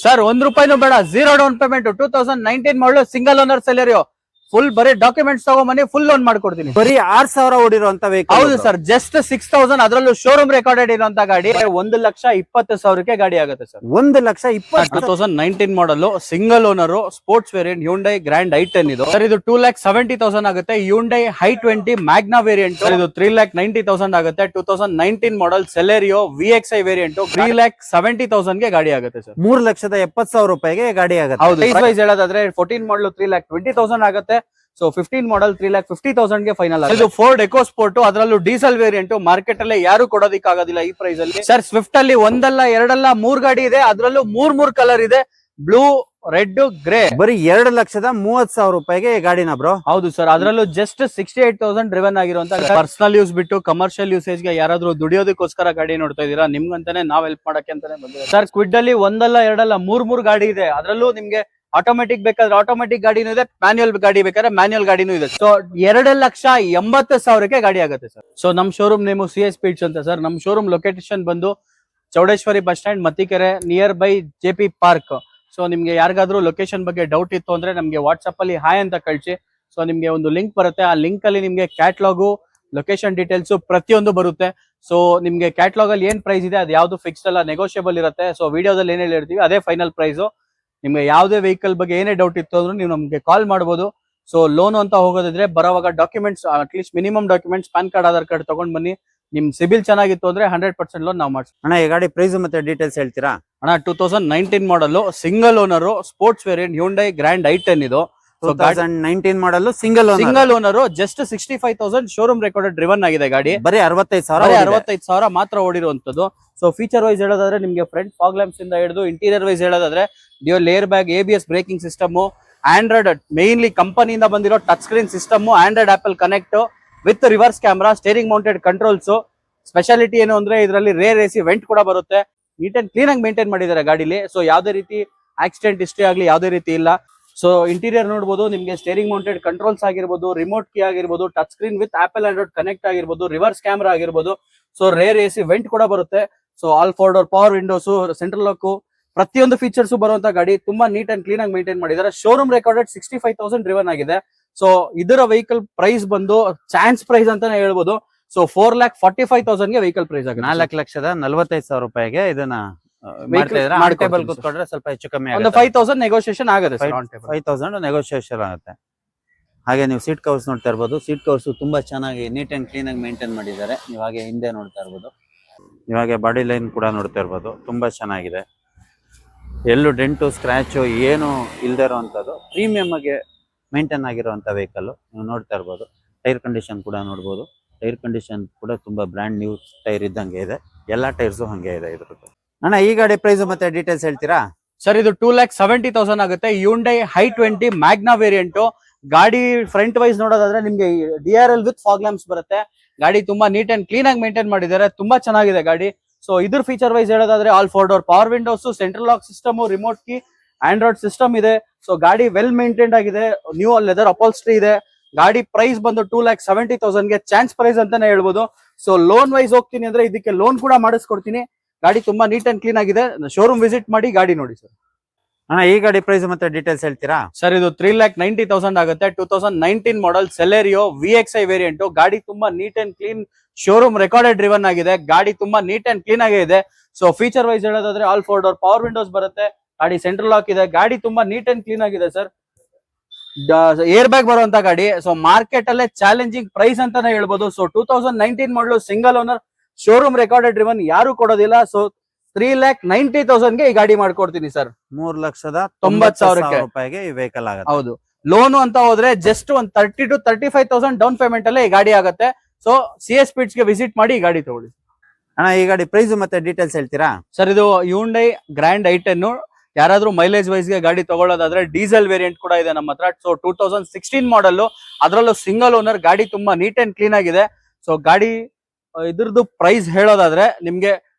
Sir ₹1 ಬೇಡ, zero down payment, 2019 model single owner Celerio, full ಬರೀ documents ತಗೊಂಬನ್ನಿ, full loan ಮಾಡ್ಕೊಡ್ತೀನಿ. ಬರೀ 6,000 ಓಡಿರುವಂತ ವೆಹಿಕಲ್. ಹೌದು ಸರ್, ಜಸ್ಟ್ 6,000, ಅದರಲ್ಲೂ ಶೋರೂಮ್ ರೆಕಾರ್ಡೆಡ್ ಇರುವಂತ ಗಾಡಿ 1,20,000ಕ್ಕೆ ಗಾಡಿ ಆಗುತ್ತೆ sir. 1,20,000. 2019 model, single owner, sports variant, Hyundai Grand i10 ಇದು ಸರ್. ಇದು 2,70,000 ಆಗುತ್ತೆ. ಹ್ಯುಂಡೈ i20 ಮ್ಯಾಗ್ನಾ ವೇರಿಯಂಟ್ ಇದು 3,90,000 ಆಗುತ್ತೆ. 2019 ಮಾಡಲ್ ಸೆಲೆರಿಯೋ VXI ವೇರಿಯಂಟ್ 3,70,000ಗೆ ಗಾಡಿ ಆಗುತ್ತೆ ಸರ್. 3,70,000 ರೂಪಾಯಿಗೆ ಗಾಡಿ ಆಗುತ್ತೆ. ಹೌದು, ಪ್ರೈಸ್ ವೈಸ್ ಹೇಳೋದಾದ್ರೆ 14 ಮಾಡಲ್ 3,20,000 ಆಗುತ್ತೆ. ಸೊ 15 ಮಾಡಲ್ 3,50,000ಗೆ ಫೈನಲ್ ಆಗುತ್ತೆ. ಇದು ಫೋರ್ಡ್ ಎಕೋ ಸ್ಪೋರ್ಟ್, ಅದರಲ್ಲೂ ಡೀಸೆಲ್ ವೇರಿಯಂಟ್, ಮಾರ್ಕೆಟ್ ಅಲ್ಲಿ ಯಾರು ಕೊಡೋದಿಕ್ಕಾಗೋದಿಲ್ಲ ಈ ಪ್ರೈಸ್ ಅಲ್ಲಿ ಸರ್. ಸ್ವಿಫ್ಟ್ ಅಲ್ಲಿ ಒಂದಲ್ಲ ಎರಡಲ್ಲ 3 ಗಾಡಿ ಇದೆ, ಅದರಲ್ಲೂ 3 ಕಲರ್ ಇದೆ, ಬ್ಲೂ, ರೆಡ್, ಗ್ರೇ. ಬರೀ 2,30,000 ರೂಪಾಯಿಗೆ ಗಾಡಿನ ಬ್ರೋ. ಹೌದು ಸರ್, ಅದರಲ್ಲೂ ಜಸ್ಟ್ 68,000 ಡ್ರಿವನ್ ಆಗಿರುವಂತ ಪರ್ಸನಲ್ ಯೂಸ್ ಬಿಟ್ಟು ಕಮರ್ಷಿಯಲ್ ಯೂಸೇಜ್ ಗೆ ಯಾರಾದ್ರೂ ದುಡಿಯೋದಕ್ಕೋಸ್ಕರ ಗಾಡಿ ನೋಡ್ತಾ ಇದೀರಾ, ನಿಮ್ಗಂತಾನೆ ನಾವ್ ಹೆಲ್ಪ್ ಮಾಡಕ್ಕೆ ಅಂತಾನೆ ಬಂದಿದ್ದೀವಿ ಸರ್. ಕ್ವಿಡ್ ಅಲ್ಲಿ ಒಂದಲ್ಲ ಎರಡಲ್ಲ 3 ಗಾಡಿ ಇದೆ, ಅದರಲ್ಲೂ ನಿಮ್ಗೆ ಆಟೋಮೆಟಿಕ್ ಬೇಕಾದ್ರೆ ಆಟೋಮೆಟಿಕ್ ಗಾಡಿನೂ ಇದೆ, ಮ್ಯಾನ್ಯುಯಲ್ ಗಾಡಿ ಬೇಕಾದ್ರೆ ಮ್ಯಾನ್ಯುಯಲ್ ಗಾಡಿನೂ ಇದೆ. ಸೊ 2,80,000ಕ್ಕೆ ಗಾಡಿ ಆಗುತ್ತೆ ಸರ್. ಸೊ ನಮ್ ಶೋರೂಮ್ ನೇಮು CS Speeds ಅಂತ ಸರ್. ನಮ್ ಶೋರೂಮ್ ಲೊಕೇಶನ್ ಬಂದು Chowdeshwari bus stand, Mattikere, near by JP park. So ನಿಮ್ಗೆ ಯಾರಿಗಾದ್ರೂ ಲೊಕೇಶನ್ ಬಗ್ಗೆ ಡೌಟ್ ಇತ್ತು ಅಂದ್ರೆ ನಮ್ಗೆ ವಾಟ್ಸ್ಆಪ್ ಅಲ್ಲಿ ಹಾಯ್ ಅಂತ ಕಳಿಸಿ. ಸೊ ನಿಮ್ಗೆ ಒಂದು ಲಿಂಕ್ ಬರುತ್ತೆ, ಆ ಲಿಂಕ್ ಅಲ್ಲಿ ನಿಮ್ಗೆ ಕ್ಯಾಟ್ಲಾಗು, ಲೊಕೇಶನ್ ಡೀಟೇಲ್ಸ್ ಪ್ರತಿಯೊಂದು ಬರುತ್ತೆ. ಸೊ ನಿಮ್ಗೆ ಕ್ಯಾಟ್ಲಾಗ್ ಅಲ್ಲಿ ಏನ್ ಪ್ರೈಸ್ ಇದೆ ಅದು ಯಾವ್ದು ಫಿಕ್ಸ್ಡ್ ಅಲ್ಲ, ನೆಗೋಷಿಯಬಲ್ ಇರುತ್ತೆ. ಸೊ ವಿಡಿಯೋದಲ್ಲಿ ಏನ್ ಹೇಳಿರ್ತೀವಿ ಅದೇ ಫೈನಲ್ ಪ್ರೈಸ್. ನಿಮ್ಗೆ ಯಾವುದೇ ವೆಹಿಕಲ್ ಬಗ್ಗೆ ಏನೇ ಡೌಟ್ ಇತ್ತು ಅಂದ್ರೂ ನೀವು ನಮ್ಗೆ ಕಾಲ್ ಮಾಡಬಹುದು. ಸೊ ಲೋನ್ ಅಂತ ಹೋಗೋದಿದ್ರೆ ಬರೋವಾಗ documents, at least minimum documents, PAN card, Aadhaar card ತಗೊಂಡ್ ಬನ್ನಿ. ನಿಮ್ ಸಿಬಿಲ್ ಚೆನ್ನಾಗಿತ್ತು ಅಂದ್ರೆ 100% ಲೋನ್ ನಾವು ಮಾಡ್ತೀವಿ. ಅಣ್ಣ, ಈ ಗಾಡಿ ಪ್ರೈಸ್ ಮತ್ತೆ ಡೀಟೇಲ್ಸ್ ಹೇಳ್ತೀರಾ? ಅಣ್ಣ, 2019 model, single owner, sports variant, Hyundai Grand i10 ಇದು 2019 model, single owner, just 65,000 showroom recorded driven ಆಗಿದೆ ಗಾಡಿ. ಬರೀ 65,000 ಮಾತ್ರ ಓಡಿರುವಂತದ್ದು. ಸೊ ಫೀಚರ್ ವೈಸ್ ಹೇಳೋದಾದ್ರೆ ನಿಮ್ಗೆ ಫ್ರಂಟ್ ಫಾಗ್ ಲ್ಯಾಂಪ್ಸ್ ಇಂದ ಹಿಡಿದು ಇಂಟೀರಿಯರ್ ವೈಸ್ ಹೇಳೋದಾದ್ರೆ dual air bag, ABS braking system, Android mainly ಕಂಪನಿಯಿಂದ ಬಂದಿರೋ touch screen system, Android Apple connect with reverse camera, steering mounted controls. Speciality ಏನು ಅಂದ್ರೆ ಇದರಲ್ಲಿ ರೇರ್ AC ವೆಂಟ್ ಕೂಡ ಬರುತ್ತೆ. ನೀಟ್ ಅಂಡ್ ಕ್ಲೀನ್ ಆಗಿ ಮೇಂಟೈನ್ ಮಾಡಿದ್ದಾರೆ ಗಾಡಿಲಿ. ಸೊ ಯಾವ್ದೇ ರೀತಿ ಆಕ್ಸಿಡೆಂಟ್ ಹಿಸ್ಟ್ರಿ ಆಗ್ಲಿ ಯಾವುದೇ ರೀತಿ ಇಲ್ಲ. ಸೊ ಇಂಟೀರಿಯರ್ ನೋಡಬಹುದು, ನಿಮ್ಗೆ ಸ್ಟೇರಿಂಗ್ ಮೌಂಟೆಡ್ ಕಂಟ್ರೋಲ್ಸ್ ಆಗಿರ್ಬೋದು, ರಿಮೋಟ್ ಕೀ ಆಗಿರ್ಬೋದು, touch screen with apple Android connect ಆಗಿರ್ಬೋದು, ರಿವರ್ಸ್ ಕ್ಯಾಮ್ರಾ ಆಗಿರ್ಬೋದು. ಸೊ ರೇರ್ AC ವೆಂಟ್ ಕೂಡ ಬರುತ್ತೆ. So all 4 door power windows, central lock, ಪ್ರತಿಯೊಂದು ಫೀಚರ್ಸ್ ಬರುವಂತ ಗಾಡಿ ತುಂಬಾ ನೀಟ್ ಅಂಡ್ ಕ್ಲೀನ್ ಆಗಿ ಮೇಂಟೈನ್ ಮಾಡಿದ್ದಾರೆ. ಶೋರೂಮ್ ರೆಕಾರ್ಡೆಡ್ 65,000 ಡ್ರಿವನ್ ಆಗಿದೆ. ಸೊ ಇದರ ವೆಹಿಕಲ್ ಪ್ರೈಸ್ ಬಂದು ಚಾನ್ಸ್ ಪ್ರೈಸ್ ಅಂತಾನೆ ಹೇಳ್ಬೋದು. ಸೊ 4,45,000ಗೆ ವೆಹಿಕಲ್ ಪ್ರೈಸ್ ಆಗುತ್ತೆ. 4,45,000 ರೂಪಾಯಿಗೆ ಇದನ್ನ ಟೇಬಲ್ ಕೂತ್ಕೊಂಡ್ರೆ ಸ್ವಲ್ಪ ಹೆಚ್ಚು ಕಮ್ಮಿ ಒಂದು 5,000 ನೆಗೋಷಿಯೇಷನ್ ಆಗುತ್ತೆ. 5,000 ನೆಗೋಷಿಯೇಷನ್ ಆಗುತ್ತೆ. ಹಾಗೆ ನೀವು ಸೀಟ್ ಕವರ್ಸ್ ನೋಡ್ತಾ ಇರ್ಬೋದು. ಸೀಟ್ ಕವರ್ಸ್ ತುಂಬಾ ಚೆನ್ನಾಗಿ ನೀಟ್ ಅಂಡ್ ಕ್ಲೀನ್ ಆಗಿ ಮೇಂಟೈನ್ ಮಾಡಿದ್ದಾರೆ. ನೀವು ಹಾಗೆ ಹಿಂದೆ ನೋಡ್ತಾ ಇರ್ಬೋದು, ಇವಾಗ ಬಾಡಿ ಲೈನ್ ಕೂಡ ನೋಡ್ತಾ ಇರ್ಬೋದು, ತುಂಬಾ ಚೆನ್ನಾಗಿದೆ. ಎಲ್ಲೂ ಡೆಂಟು ಸ್ಕ್ರಾಚು ಏನು ಇಲ್ದೇ ಇರುವಂತದ್ದು ಪ್ರೀಮಿಯಂ ಆಗಿ ಮೇಂಟೈನ್ ಆಗಿರುವಂತ ವೆಹಿಕಲ್ ನೀವು ನೋಡ್ತಾ ಇರ್ಬೋದು. ಟೈರ್ ಕಂಡೀಷನ್ ಕೂಡ ನೋಡ್ಬೋದು. ಟೈರ್ ಕಂಡೀಷನ್ ಕೂಡ ತುಂಬಾ ಬ್ರ್ಯಾಂಡ್ ನ್ಯೂ ಟೈರ್ ಇದ್ದಂಗೆ ಇದೆ. ಎಲ್ಲಾ ಟೈರ್ಸು ಹಂಗೆ ಇದೆ ಇದ್ರದ್ದು. ಅಣ್ಣ, ಈ ಗಾಡಿ ಪ್ರೈಸ್ ಮತ್ತೆ ಡೀಟೇಲ್ಸ್ ಹೇಳ್ತೀರಾ? ಸರ್, ಇದು 2,70,000 ಆಗುತ್ತೆ. ಹ್ಯುಂಡೈ i20 ಮ್ಯಾಗ್ನಾ ವೇರಿಯಂಟ್ ಗಾಡಿ. ಫ್ರಂಟ್ ವೈಸ್ ನೋಡೋದಾದ್ರೆ ನಿಮ್ಗೆ DRL ವಿತ್ ಫಾಗ್ ಲ್ಯಾಂಪ್ಸ್ ಬರುತ್ತೆ. ಗಾಡಿ ತುಂಬಾ ನೀಟ್ ಅಂಡ್ ಕ್ಲೀನ್ ಆಗಿ ಮೇಂಟೈನ್ ಮಾಡಿದ್ದಾರೆ. ತುಂಬಾ ಚೆನ್ನಾಗಿದೆ ಗಾಡಿ. ಸೊ ಇದ್ರ ಫೀಚರ್ ವೈಸ್ ಹೇಳೋದಾದ್ರೆ all 4 door power windows, central lock system, remote key, Android system ಇದೆ. ಸೊ ಗಾಡಿ ವೆಲ್ ಮೇಂಟೈನ್ಡ್ ಆಗಿದೆ. ನ್ಯೂ ಲೆದರ್ ಅಪಾಲ್ಸ್ಟ್ರಿ ಇದೆ. ಗಾಡಿ ಪ್ರೈಸ್ ಬಂದು 2,70,000ಗೆ ಚಾನ್ಸ್ ಪ್ರೈಸ್ ಅಂತಾನೆ ಹೇಳ್ಬೋದು. ಸೊ ಲೋನ್ ವೈಸ್ ಹೋಗ್ತೀನಿ ಅಂದ್ರೆ ಇದಕ್ಕೆ ಲೋನ್ ಕೂಡ ಮಾಡಿಸ್ಕೊಡ್ತೀನಿ. ಗಾಡಿ ತುಂಬಾ ನೀಟ್ ಅಂಡ್ ಕ್ಲೀನ್ ಆಗಿದೆ. ಶೋರೂಮ್ ವಿಸಿಟ್ ಮಾಡಿ ಗಾಡಿ ನೋಡಿ ಸರ್. ಅಣ್ಣ, ಈ ಗಾಡಿ ಪ್ರೈಸ್ ಮತ್ತೆ ಡೀಟೇಲ್ಸ್ ಹೇಳ್ತೀರಾ? ಸರ್, ಇದು 3,90,000 ಆಗುತ್ತೆ. 2019 ಮಾಡಲ್ ಸೆಲೆರಿಯೋ VXI ವೇರಿಯಂಟ್ ಗಾಡಿ ತುಂಬಾ neat and clean, showroom recorded driven ಆಗಿದೆ. ಗಾಡಿ ತುಂಬಾ ನೀಟ್ ಅಂಡ್ ಕ್ಲೀನ್ ಆಗಿ ಇದೆ. ಸೊ ಫೀಚರ್ ವೈಸ್ ಹೇಳೋದಾದ್ರೆ ಆಲ್ 4 ಡೋರ್ ಪವರ್ ವಿಂಡೋಸ್ ಬರುತ್ತೆ. ಗಾಡಿ ಸೆಂಟ್ರಲ್ ಲಾಕ್ ಇದೆ. ಗಾಡಿ ತುಂಬಾ ನೀಟ್ ಅಂಡ್ ಕ್ಲೀನ್ ಆಗಿದೆ ಸರ್. ಏರ್ ಬ್ಯಾಗ್ ಬರುವಂತ ಗಾಡಿ. ಸೊ ಮಾರ್ಕೆಟ್ ಅಲ್ಲೇ ಚಾಲೆಂಜಿಂಗ್ ಪ್ರೈಸ್ ಅಂತಾನೆ ಹೇಳ್ಬೋದು. So 2019 model single owner, showroom recorded driven, ಯಾರು ಕೊಡೋದಿಲ್ಲ. ಸೊ 3,90,000ಗೆ ಈ ಗಾಡಿ ಮಾಡ್ಕೊಡ್ತೀನಿ ಸರ್. 3,90,000 ರೂಪಾಯಿಗೆ ಈ ವೆಹಿಕಲ್ ಆಗುತ್ತೆ. ಹೌದು. ಲೋನು ಅಂತ ಹೋದ್ರೆ ಜಸ್ಟ್ ಒಂದು 30,000 to 35,000 ಡೌನ್ ಪೇಮೆಂಟ್ ಅಲ್ಲೇ ಈ ಗಾಡಿ ಆಗುತ್ತೆ. ಸೊ CS Speeds ಗೆ ವಿಸಿಟ್ ಮಾಡಿ ಈ ಗಾಡಿ ತಗೊಳ್ಳಿ. ಅಣ್ಣ, ಈ ಗಾಡಿ ಪ್ರೈಸ್ ಮತ್ತೆ ಡೀಟೇಲ್ಸ್ ಹೇಳ್ತೀರಾ? ಸರ್, ಇದು ಹ್ಯುಂಡೈ ಗ್ರ್ಯಾಂಡ್ i10. ಯಾರಾದ್ರೂ ಮೈಲೇಜ್ ವೈಸ್ ಗೆ ಗಾಡಿ ತಗೊಳ್ಳೋದಾದ್ರೆ ಡೀಸೆಲ್ ವೇರಿಯಂಟ್ ಕೂಡ ಇದೆ ನಮ್ಮ ಹತ್ರ. ಸೊ 2016 ಮಾಡಲ್, ಅದರಲ್ಲೂ ಸಿಂಗಲ್ ಓನರ್. ಗಾಡಿ ತುಂಬಾ ನೀಟ್ ಅಂಡ್ ಕ್ಲೀನ್ ಆಗಿದೆ. ಸೊ ಗಾಡಿ ಇದ್ರದ್ದು ಪ್ರೈಸ್ ಹೇಳೋದಾದ್ರೆ ನಿಮ್ಗೆ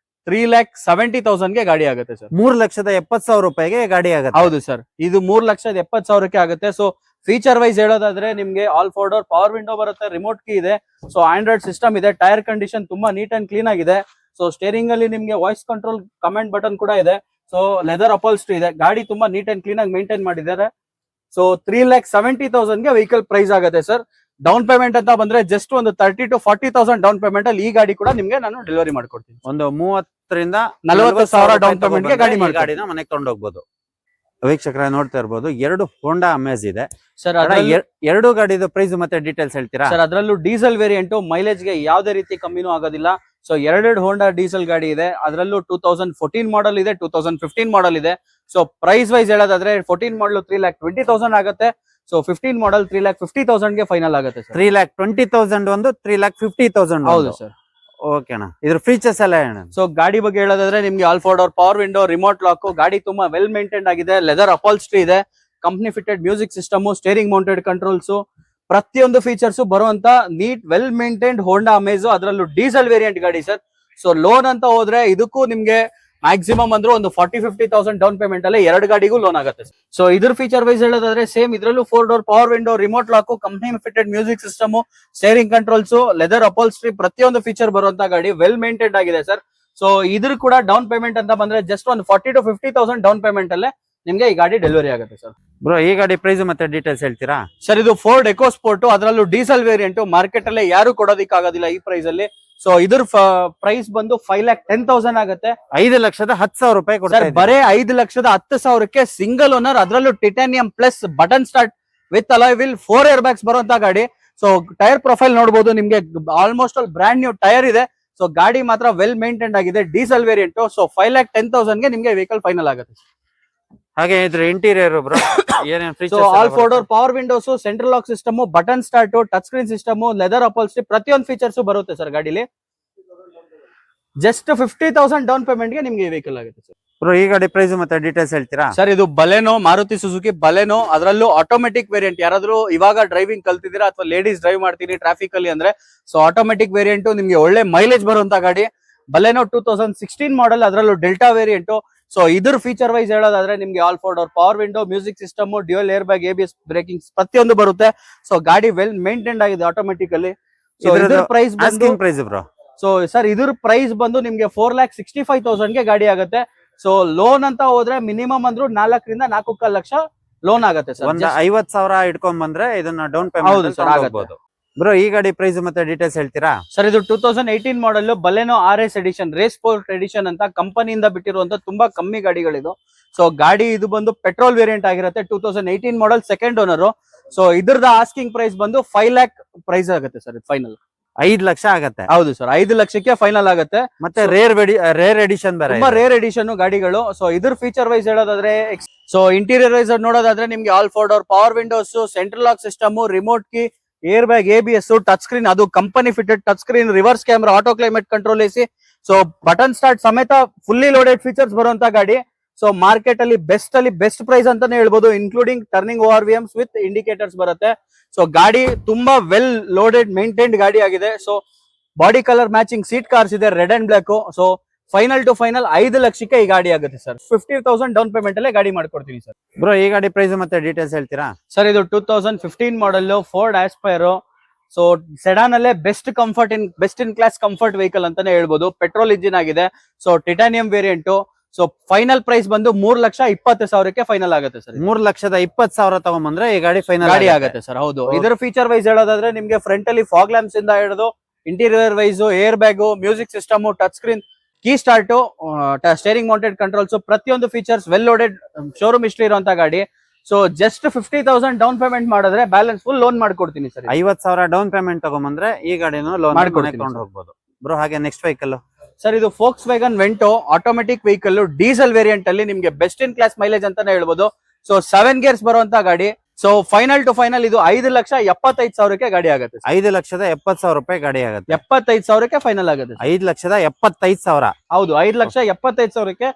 3,70,000ಗೆ ಗಾಡಿ ಆಗುತ್ತೆ ಸರ್. 3,70,000 ರೂಪಾಯಿಗೆ ಗಾಡಿ ಆಗುತ್ತೆ. ಹೌದು ಸರ್, ಇದು 3,70,000ಕ್ಕೆ ಆಗುತ್ತೆ. ಸೊ ಫೀಚರ್ ವೈಸ್ ಹೇಳೋದಾದ್ರೆ ನಿಮ್ಗೆ ಆಲ್ 4 ಡೋರ್ ಪವರ್ ವಿಂಡೋ ಬರುತ್ತೆ, ರಿಮೋಟ್ ಕೀ ಇದೆ. ಸೊ ಆಂಡ್ರಾಯ್ಡ್ ಸಿಸ್ಟಮ್ ಇದೆ. ಟೈರ್ ಕಂಡೀಷನ್ ತುಂಬಾ ನೀಟ್ ಅಂಡ್ ಕ್ಲೀನ್ ಆಗಿದೆ. ಸೊ ಸ್ಟೇರಿಂಗ್ ಅಲ್ಲಿ ನಿಮ್ಗೆ ವಾಯ್ಸ್ ಕಂಟ್ರೋಲ್ ಕಮಾಂಡ್ ಬಟನ್ ಕೂಡ ಇದೆ. ಸೊ ಲೆದರ್ ಅಪಾಲ್ಸ್ಟ್ರಿ ಇದೆ, ಗಾಡಿ ತುಂಬಾ ನೀಟ್ ಅಂಡ್ ಕ್ಲೀನ್ ಆಗಿ ಮೇಂಟೈನ್ ಮಾಡಿದ್ದಾರೆ. ಸೊ 3,70,000 ಗೆ ವೆಹಿಕಲ್ ಪ್ರೈಸ್ ಆಗುತ್ತೆ ಸರ್. ಡೌನ್ ಪೇಮೆಂಟ್ ಅಂತ ಬಂದ್ರೆ ಜಸ್ಟ್ ಒಂದು 30,000 to 40,000 ಡೌನ್ ಪೇಮೆಂಟ್ ಅಲ್ಲಿ ಈ ಗಾಡಿ ಕೂಡ ನಿಮ್ಗೆ ನಾನು ಡೆಲಿವರಿ ಮಾಡ್ಕೊಡ್ತೀನಿ. ಒಂದು 30,000 ರಿಂದ 40,000 ಡೌನ್ ಪೇಮೆಂಟ್ ಗೆ ಗಾಡಿ ಗಾಡಿನ ಮನೆಗೆ ತಗೊಂಡೋಗ್ಬೋದು. ವೀಕ್ಷಕರ ನೋಡ್ತಾ ಇರ್ಬೋದು, 2 ಹೋಂಡಾ ಅಮೇಜ್ ಇದೆ ಸರ್. ಎರಡು ಗಾಡಿದು ಪ್ರೈಸ್ ಮತ್ತೆ ಡೀಟೇಲ್ಸ್ ಹೇಳ್ತೀರಾ ಸರ್? ಅದರಲ್ಲೂ ಡೀಸೆಲ್ ವೇರಿಯಂಟ್, ಮೈಲೇಜ್ ಗೆ ಯಾವ್ದೇ ರೀತಿ ಕಮ್ಮಿನೂ ಆಗೋದಿಲ್ಲ. ಸೊ 2 ಹೋಂಡಾ ಡೀಸೆಲ್ ಗಾಡಿ ಇದೆ, ಅದರಲ್ಲೂ 2014 ಮಾಡಲ್ ಇದೆ, 2015 ಮಾಡಲ್ ಇದೆ. ಸೊ ಪ್ರೈಸ್ ವೈಸ್ ಹೇಳೋದಾದ್ರೆ 14 ಮಾಡಲ್ 3,20,000 ಆಗುತ್ತೆ. ಸೊ 15 ಮಾಡಲ್ 3,50,000 ಗೆ ಫೈನಲ್ ಆಗುತ್ತೆ ಸರ್. 3,20,000 ಒಂದು 3,50,000. ಹೌದು ಸರ್. ಓಕೆ ಅಣ್ಣ, ಇದ್ರ ಫೀಚರ್ಸ್ ಎಲ್ಲ ಹೇಳ. ಸೊ ಗಾಡಿ ಬಗ್ಗೆ ಹೇಳೋದಾದ್ರೆ ನಿಮ್ಗೆ ಆಲ್-4 door power window, remote lock, ಗಾಡಿ ತುಂಬಾ ವೆಲ್ ಮೇಂಟೈನ್ ಆಗಿದೆ, ಲೆದರ್ ಅಪಾಲ್ಸ್ಟ್ರಿ ಇದೆ, company fitted music system, steering mounted controls, ಪ್ರತಿಯೊಂದು ಫೀಚರ್ಸ್ ಬರುವಂತ neat well maintained Honda Amaze, ಅದರಲ್ಲೂ ಡೀಸೆಲ್ ವೇರಿಯಂಟ್ ಗಾಡಿ ಸರ್. ಸೊ ಲೋನ್ ಅಂತ ಹೋದ್ರೆ ಇದಕ್ಕೂ ನಿಮ್ಗೆ ಮ್ಯಾಕ್ಸಿಮಮ್ ಅಂದ್ರೆ ಒಂದು 40,000-50,000 ಡೌನ್ ಪೇಮೆಂಟ್ ಅಲ್ಲಿ 2 ಗಾಡಿಗೂ ಲೋನ್ ಆಗುತ್ತೆ. ಸೊ ಇದ್ರ ಫೀಚರ್ ವೈಸ್ ಹೇಳೋದಾದ್ರೆ ಸೇಮ್ ಇದ್ರಲ್ಲೂ 4 door power window, remote lock, company fitted music system, steering controls, leather upholstery, ಪ್ರತಿಯೊಂದು ಫೀಚರ್ ಬರುವಂತ ಗಾಡಿ ವೆಲ್ ಮೇಂಟೈನ್ಡ್ ಆಗಿದೆ ಸರ್. ಸೊ ಇದ್ರ ಕೂಡ ಡೌನ್ ಪೇಮೆಂಟ್ ಅಂತ ಬಂದ್ರೆ ಜಸ್ಟ್ ಒಂದು 40,000-50,000 ಡೌನ್ ಪೇಮೆಂಟ್ ಅಲ್ಲೇ ನಿಮ್ಗೆ ಈ ಗಾಡಿ ಡೆಲಿವರಿ ಆಗುತ್ತೆ ಸರ್. ಬ್ರೋ ಈ ಗಾಡಿ ಪ್ರೈಸ್ ಮತ್ತೆ ಡೀಟೇಲ್ಸ್ ಹೇಳ್ತೀರಾ ಸರ್? ಇದು ಫೋರ್ಡ್ ಎಕೋ ಸ್ಪೋರ್ಟ್, ಅದರಲ್ಲೂ ಡೀಸೆಲ್ ವೇರಿಯಂಟ್, ಮಾರ್ಕೆಟ್ ಅಲ್ಲೇ ಯಾರು ಕೊಡೋದಿಕ್ಕಾಗೋದಿಲ್ಲ ಈ ಪ್ರೈಸ್ ಅಲ್ಲಿ. ಸೊ ಇದ್ರ ಪ್ರೈಸ್ ಬಂದು 5,10,000 ಆಗುತ್ತೆ. 5,10,000 ರೂಪಾಯಿ ಸರ್. ಬರೇ 5,10,000ಕ್ಕೆ ಸಿಂಗಲ್ ಓನರ್, ಅದರಲ್ಲೂ titanium plus button start with alloy wheel, 4 air bags ಬರುವಂತ ಗಾಡಿ. ಸೊ ಟೈರ್ ಪ್ರೊಫೈಲ್ ನೋಡಬಹುದು, ನಿಮ್ಗೆ almost all brand new tyre ಇದೆ. ಸೊ ಗಾಡಿ ಮಾತ್ರ ವೆಲ್ ಮೇಂಟೈನ್ ಆಗಿದೆ, ಡೀಸೆಲ್ ವೇರಿಯಂಟ್. ಸೊ 5,10,000 ಗೆ ನಿಮ್ಗೆ ವೆಹಿಕಲ್ ಫೈನಲ್ ಆಗುತ್ತೆ. ಹಾಗೆ ಇದ್ರ ಇಂಟೀರಿಯರ್ ಬ್ರೋ ಏನೇನ್ ಫೀಚರ್ಸ್? ಆಲ್-4 door power windows, central lock system, button start, touch screen system, leather upholstery, ಪ್ರತಿಯೊಂದು ಫೀಚರ್ಸ್ ಬರುತ್ತೆ ಸರ್ ಗಾಡಿಲಿ. ಜಸ್ಟ್ 50,000 ಡೌನ್ ಪೇಮೆಂಟ್ ಗೆ ನಿಮ್ಗೆ ವೆಹಿಕಲ್ ಆಗುತ್ತೆ ಸರ್. ಬ್ರೋ ಈ ಗಾಡಿ ಪ್ರೈಸ್ ಮತ್ತೆ ಡೀಟೇಲ್ಸ್ ಹೇಳ್ತೀರಾ ಸರ್? ಇದು ಬಲೆನೋ, ಮಾರುತಿ ಸುಜುಕಿ ಬಲೆನೋ, ಅದರಲ್ಲೂ ಆಟೋಮೆಟಿಕ್ ವೇರಿಯಂಟ್. ಯಾರಾದ್ರೂ ಇವಾಗ ಡ್ರೈವಿಂಗ್ ಕಲ್ತಿದ್ದೀರಾ ಅಥವಾ ಲೇಡೀಸ್ ಡ್ರೈವ್ ಮಾಡ್ತೀನಿ ಟ್ರಾಫಿಕ್ ಅಲ್ಲಿ ಅಂದ್ರೆ, ಸೊ ಆಟೋಮೆಟಿಕ್ ವೇರಿಯಂಟ್ ನಿಮ್ಗೆ ಒಳ್ಳೆ ಮೈಲೇಜ್ ಬರುವಂತ ಗಾಡಿ. ಬಲೆನೋ 2016 ಮಾಡಲ್, ಅದರಲ್ಲೂ ಡೆಲ್ಟಾ ವೇರಿಯಂಟ್. ಸೊ ಇದ್ರ ಫೀಚರ್ ವೈಸ್ ಹೇಳೋದಾದ್ರೆ ನಿಮ್ಗೆ ಆಲ್-4 door power window, music system, dual air bag, ABS braking, ಪ್ರತಿಯೊಂದು ಬರುತ್ತೆ. ಸೊ ಗಾಡಿ ವೆಲ್ ಮೇಂಟೈನ್ಡ್ ಆಗಿದೆ ಆಟೋಮೆಟಿಕ್ ಅಲ್ಲಿ. ಇದ್ರ ಪ್ರೈಸ್ ಬ್ರೋ? ಸೊ ಸರ್ ಇದ್ರ ಪ್ರೈಸ್ ಬಂದು ನಿಮ್ಗೆ 4,65,000 ಗೆ ಗಾಡಿ ಆಗುತ್ತೆ. ಸೊ ಲೋನ್ ಅಂತ ಹೋದ್ರೆ ಮಿನಿಮಮ್ ಅಂದ್ರೂ 4,000,000 ರಿಂದ 4,15,000 ಲಕ್ಷ ಲೋನ್ ಆಗುತ್ತೆ ಸರ್. ಒಂದು 50,000 ಇಟ್ಕೊಂಡ್ ಬಂದ್ರೆ ಇದನ್ನ ಡೌನ್ ಪೇಮೆಂಟ್ ಆಗಬಹುದು. ಬ್ರೋ ಈ ಗಾಡಿ ಪ್ರೈಸ್ ಮತ್ತೆ ಡೀಟೇಲ್ಸ್ ಹೇಳ್ತೀರಾ ಸರ್? ಇದು 2018 model Baleno RS edition, race sport edition ಅಂತ ಕಂಪನಿಯಿಂದ ಬಿಟ್ಟಿರುವಂತ ತುಂಬಾ ಕಮ್ಮಿ ಗಾಡಿಗಳಿದು. ಸೊ ಗಾಡಿ ಇದು ಬಂದು ಪೆಟ್ರೋಲ್ ವೇರಿಯಂಟ್ ಆಗಿರುತ್ತೆ, 2018 ಮಾಡಲ್, ಸೆಕೆಂಡ್ ಓನರ್. ಸೊ ಇದ್ರದ ಆಸ್ಕಿಂಗ್ ಪ್ರೈಸ್ ಬಂದು 5 lakh ಪ್ರೈಸ್ ಆಗುತ್ತೆ ಸರ್. ಫೈನಲ್ 5 ಲಕ್ಷ ಆಗತ್ತೆ. ಹೌದು ಸರ್, 5 ಲಕ್ಷಕ್ಕೆ ಫೈನಲ್ ಆಗುತ್ತೆ. ಮತ್ತೆ ರೇರ್ ಎಡಿಷನ್ ಬೇರೆ, ತುಂಬಾ ರೇರ್ ಎಡಿಷನ್ ಗಾಡಿಗಳು. ಸೊ ಇದ್ರ ಫೀಚರ್ ವೈಸ್ ಹೇಳೋದಾದ್ರೆ, ಸೊ ಇಂಟೀರಿಯರ್ ವೈಸ್ ನೋಡೋದಾದ್ರೆ ನಿಮ್ಗೆ ಆಲ್-4 door power windows, central lock system, remote key, air bag, ABS, touch screen, ಅದು company fitted touch screen, reverse camera, auto climate control, AC. So button start ಸಮೇತ fully loaded features ಬರುವಂತ ಗಾಡಿ. So market ಅಲ್ಲಿ best price ಅಂತಾನೆ ಹೇಳ್ಬೋದು, including turning ORVMs with indicators ಬರುತ್ತೆ. So ಗಾಡಿ ತುಂಬಾ ವೆಲ್ ಲೋಡೆಡ್ ಮೇಂಟೈನ್ಡ್ ಗಾಡಿ ಆಗಿದೆ. So body colour matching seat covers ಇದೆ, red and black. So final to final 5 ಲಕ್ಷಕ್ಕೆ ಈ ಗಾಡಿ ಆಗುತ್ತೆ ಸರ್. 50,000 ಡೌನ್ ಪೇಮೆಂಟ್ ಅಲ್ಲೇ ಗಾಡಿ ಮಾಡ್ಕೊಡ್ತೀನಿ ಸರ್. ಬ್ರೋ ಈ ಗಾಡಿ ಪ್ರೈಸ್ ಮತ್ತೆ ಡೀಟೇಲ್ಸ್ ಹೇಳ್ತೀರಾ ಸರ್? ಇದು 2015 model Ford Aspire. So sedan ಅಲ್ಲೇ best in class comfort vehicle ಅಂತಾನೆ ಹೇಳ್ಬೋದು. ಪೆಟ್ರೋಲ್ ಇಂಜಿನ್ ಆಗಿದೆ. So titanium variant. So final price ಬಂದು 3,20,000ಕ್ಕೆ ಫೈನಲ್ ಆಗುತ್ತೆ ಸರ್. 3,20,000 ತಗೊಂಡ್ಬಂದ್ರೆ ಈ ಗಾಡಿ ಫೈನಲ್ ಗಾಡಿ ಆಗುತ್ತೆ ಸರ್. ಹೌದು. ಇದರ ಫೀಚರ್ ವೈಸ್ ಹೇಳೋದಾದ್ರೆ ನಿಮ್ಗೆ ಫ್ರಂಟ್ ಅಲ್ಲಿ ಫಾಗ್ ಲ್ಯಾಂಪ್ಸ್ ಇಂದ ಹಿಡಿದು interior wise air bag, music system, touch screen, key start, steering mounted controls, ಪ್ರತಿಯೊಂದು features well loaded showroom history ಇರುವಂತ ಗಾಡಿ. ಸೊ ಜಸ್ಟ್ 50,000 ಡೌನ್ ಪೇಮೆಂಟ್ ಮಾಡಿದ್ರೆ ಬ್ಯಾಲೆನ್ಸ್ ಫುಲ್ ಲೋನ್ ಮಾಡ್ಕೊಡ್ತೀನಿ ಸರ್. 50,000 ಡೌನ್ ಪೇಮೆಂಟ್ ತಗೊಂಡ್ಬಂದ್ರೆ ಈ ಗಾಡಿನ ಲೋನ್ ಮಾಡ್ಕೊಂಡು ಹೋಗ್ಬೋದು ಬ್ರೋ. ಹಾಗೆ ನೆಕ್ಸ್ಟ್ ವೆಹಿಕಲ್ ಸರ್? ಇದು Volkswagen Vento automatic vehicle, diesel variant ಅಲ್ಲಿ ನಿಮ್ಗೆ ಬೆಸ್ಟ್ ಇನ್ ಕ್ಲಾಸ್ ಮೈಲೇಜ್ ಅಂತಾನೆ ಹೇಳ್ಬೋದು. ಸೊ 7 ಗೇರ್ಸ್ ಬರುವಂತ ಗಾಡಿ. ಸೊ ಫೈನಲ್ ಟು ಫೈನಲ್ ಇದು 5,75,000ಕ್ಕೆ ಗಾಡಿ ಆಗುತ್ತೆ. 5,70,000 ರೂಪಾಯಿ ಗಾಡಿ ಆಗುತ್ತೆ. 75,000ಕ್ಕೆ ಫೈನಲ್ ಆಗುತ್ತೆ. 5,75,000. ಹೌದು, 5,75,000ಕ್ಕೆ.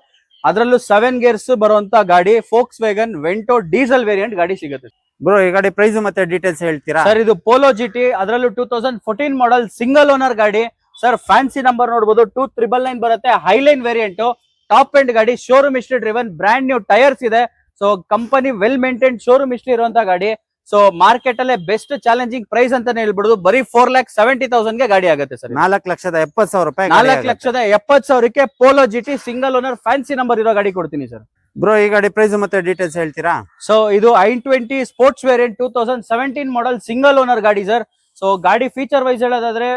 ಅದರಲ್ಲೂ 7 ಗೇರ್ಸ್ ಬರುವಂತ ಗಾಡಿ forks wagon Vento diesel variant ಗಾಡಿ ಸಿಗುತ್ತೆ. ಬ್ರೋ ಈ ಗಾಡಿ ಪ್ರೈಸ್ ಮತ್ತೆ ಡೀಟೇಲ್ಸ್ ಹೇಳ್ತೀರಾ ಸರ್? ಇದು ಪೋಲೋ GT, ಅದರಲ್ಲೂ 2014 ಮಾಡಲ್, ಸಿಂಗಲ್ ಓನರ್ ಗಾಡಿ ಸರ್. ಫ್ಯಾನ್ಸಿ ನಂಬರ್ ನೋಡಬಹುದು, 2,999 ಬರುತ್ತೆ. ಹೈಲೈನ್ ವೇರಿಯಂಟ್, ಟಾಪ್ ಎಂಡ್ ಗಾಡಿ, showroom history driven, brand new tyres ಇದೆ. So company well maintained showroom history ಇರುವಂತ ಗಾಡಿ. ಸೊ ಮಾರ್ಕೆಟ್ ಅಲ್ಲೇ ಬೆಸ್ಟ್ ಚಾಲೆಂಜಿಂಗ್ ಪ್ರೈಸ್ ಅಂತಾನೆ ಹೇಳ್ಬಿಡುದು. ಬರೀ 4,70,000 ಗೆ ಗಾಡಿ ಆಗುತ್ತೆ ಸರ್. 4,70,000 ರೂಪಾಯಿ. 4,70,000 ಪೋಲೋ ಜಿಟಿ ಸಿಂಗಲ್ ಓನರ್ ಫ್ಯಾನ್ಸಿ ನಂಬರ್ ಇರೋ ಗಾಡಿ ಕೊಡ್ತೀನಿ ಸರ್. ಬ್ರೋ ಈ ಗಾಡಿ ಪ್ರೈಸ್ ಮತ್ತೆ ಡೀಟೇಲ್ಸ್ ಹೇಳ್ತೀರಾ? ಸೊ ಇದು i20 sports variant 2017 model single owner ಗಾಡಿ ಸರ್. ಸೊ ಗಾಡಿ ಫೀಚರ್ ವೈಸ್ ಹೇಳೋದಾದ್ರೆ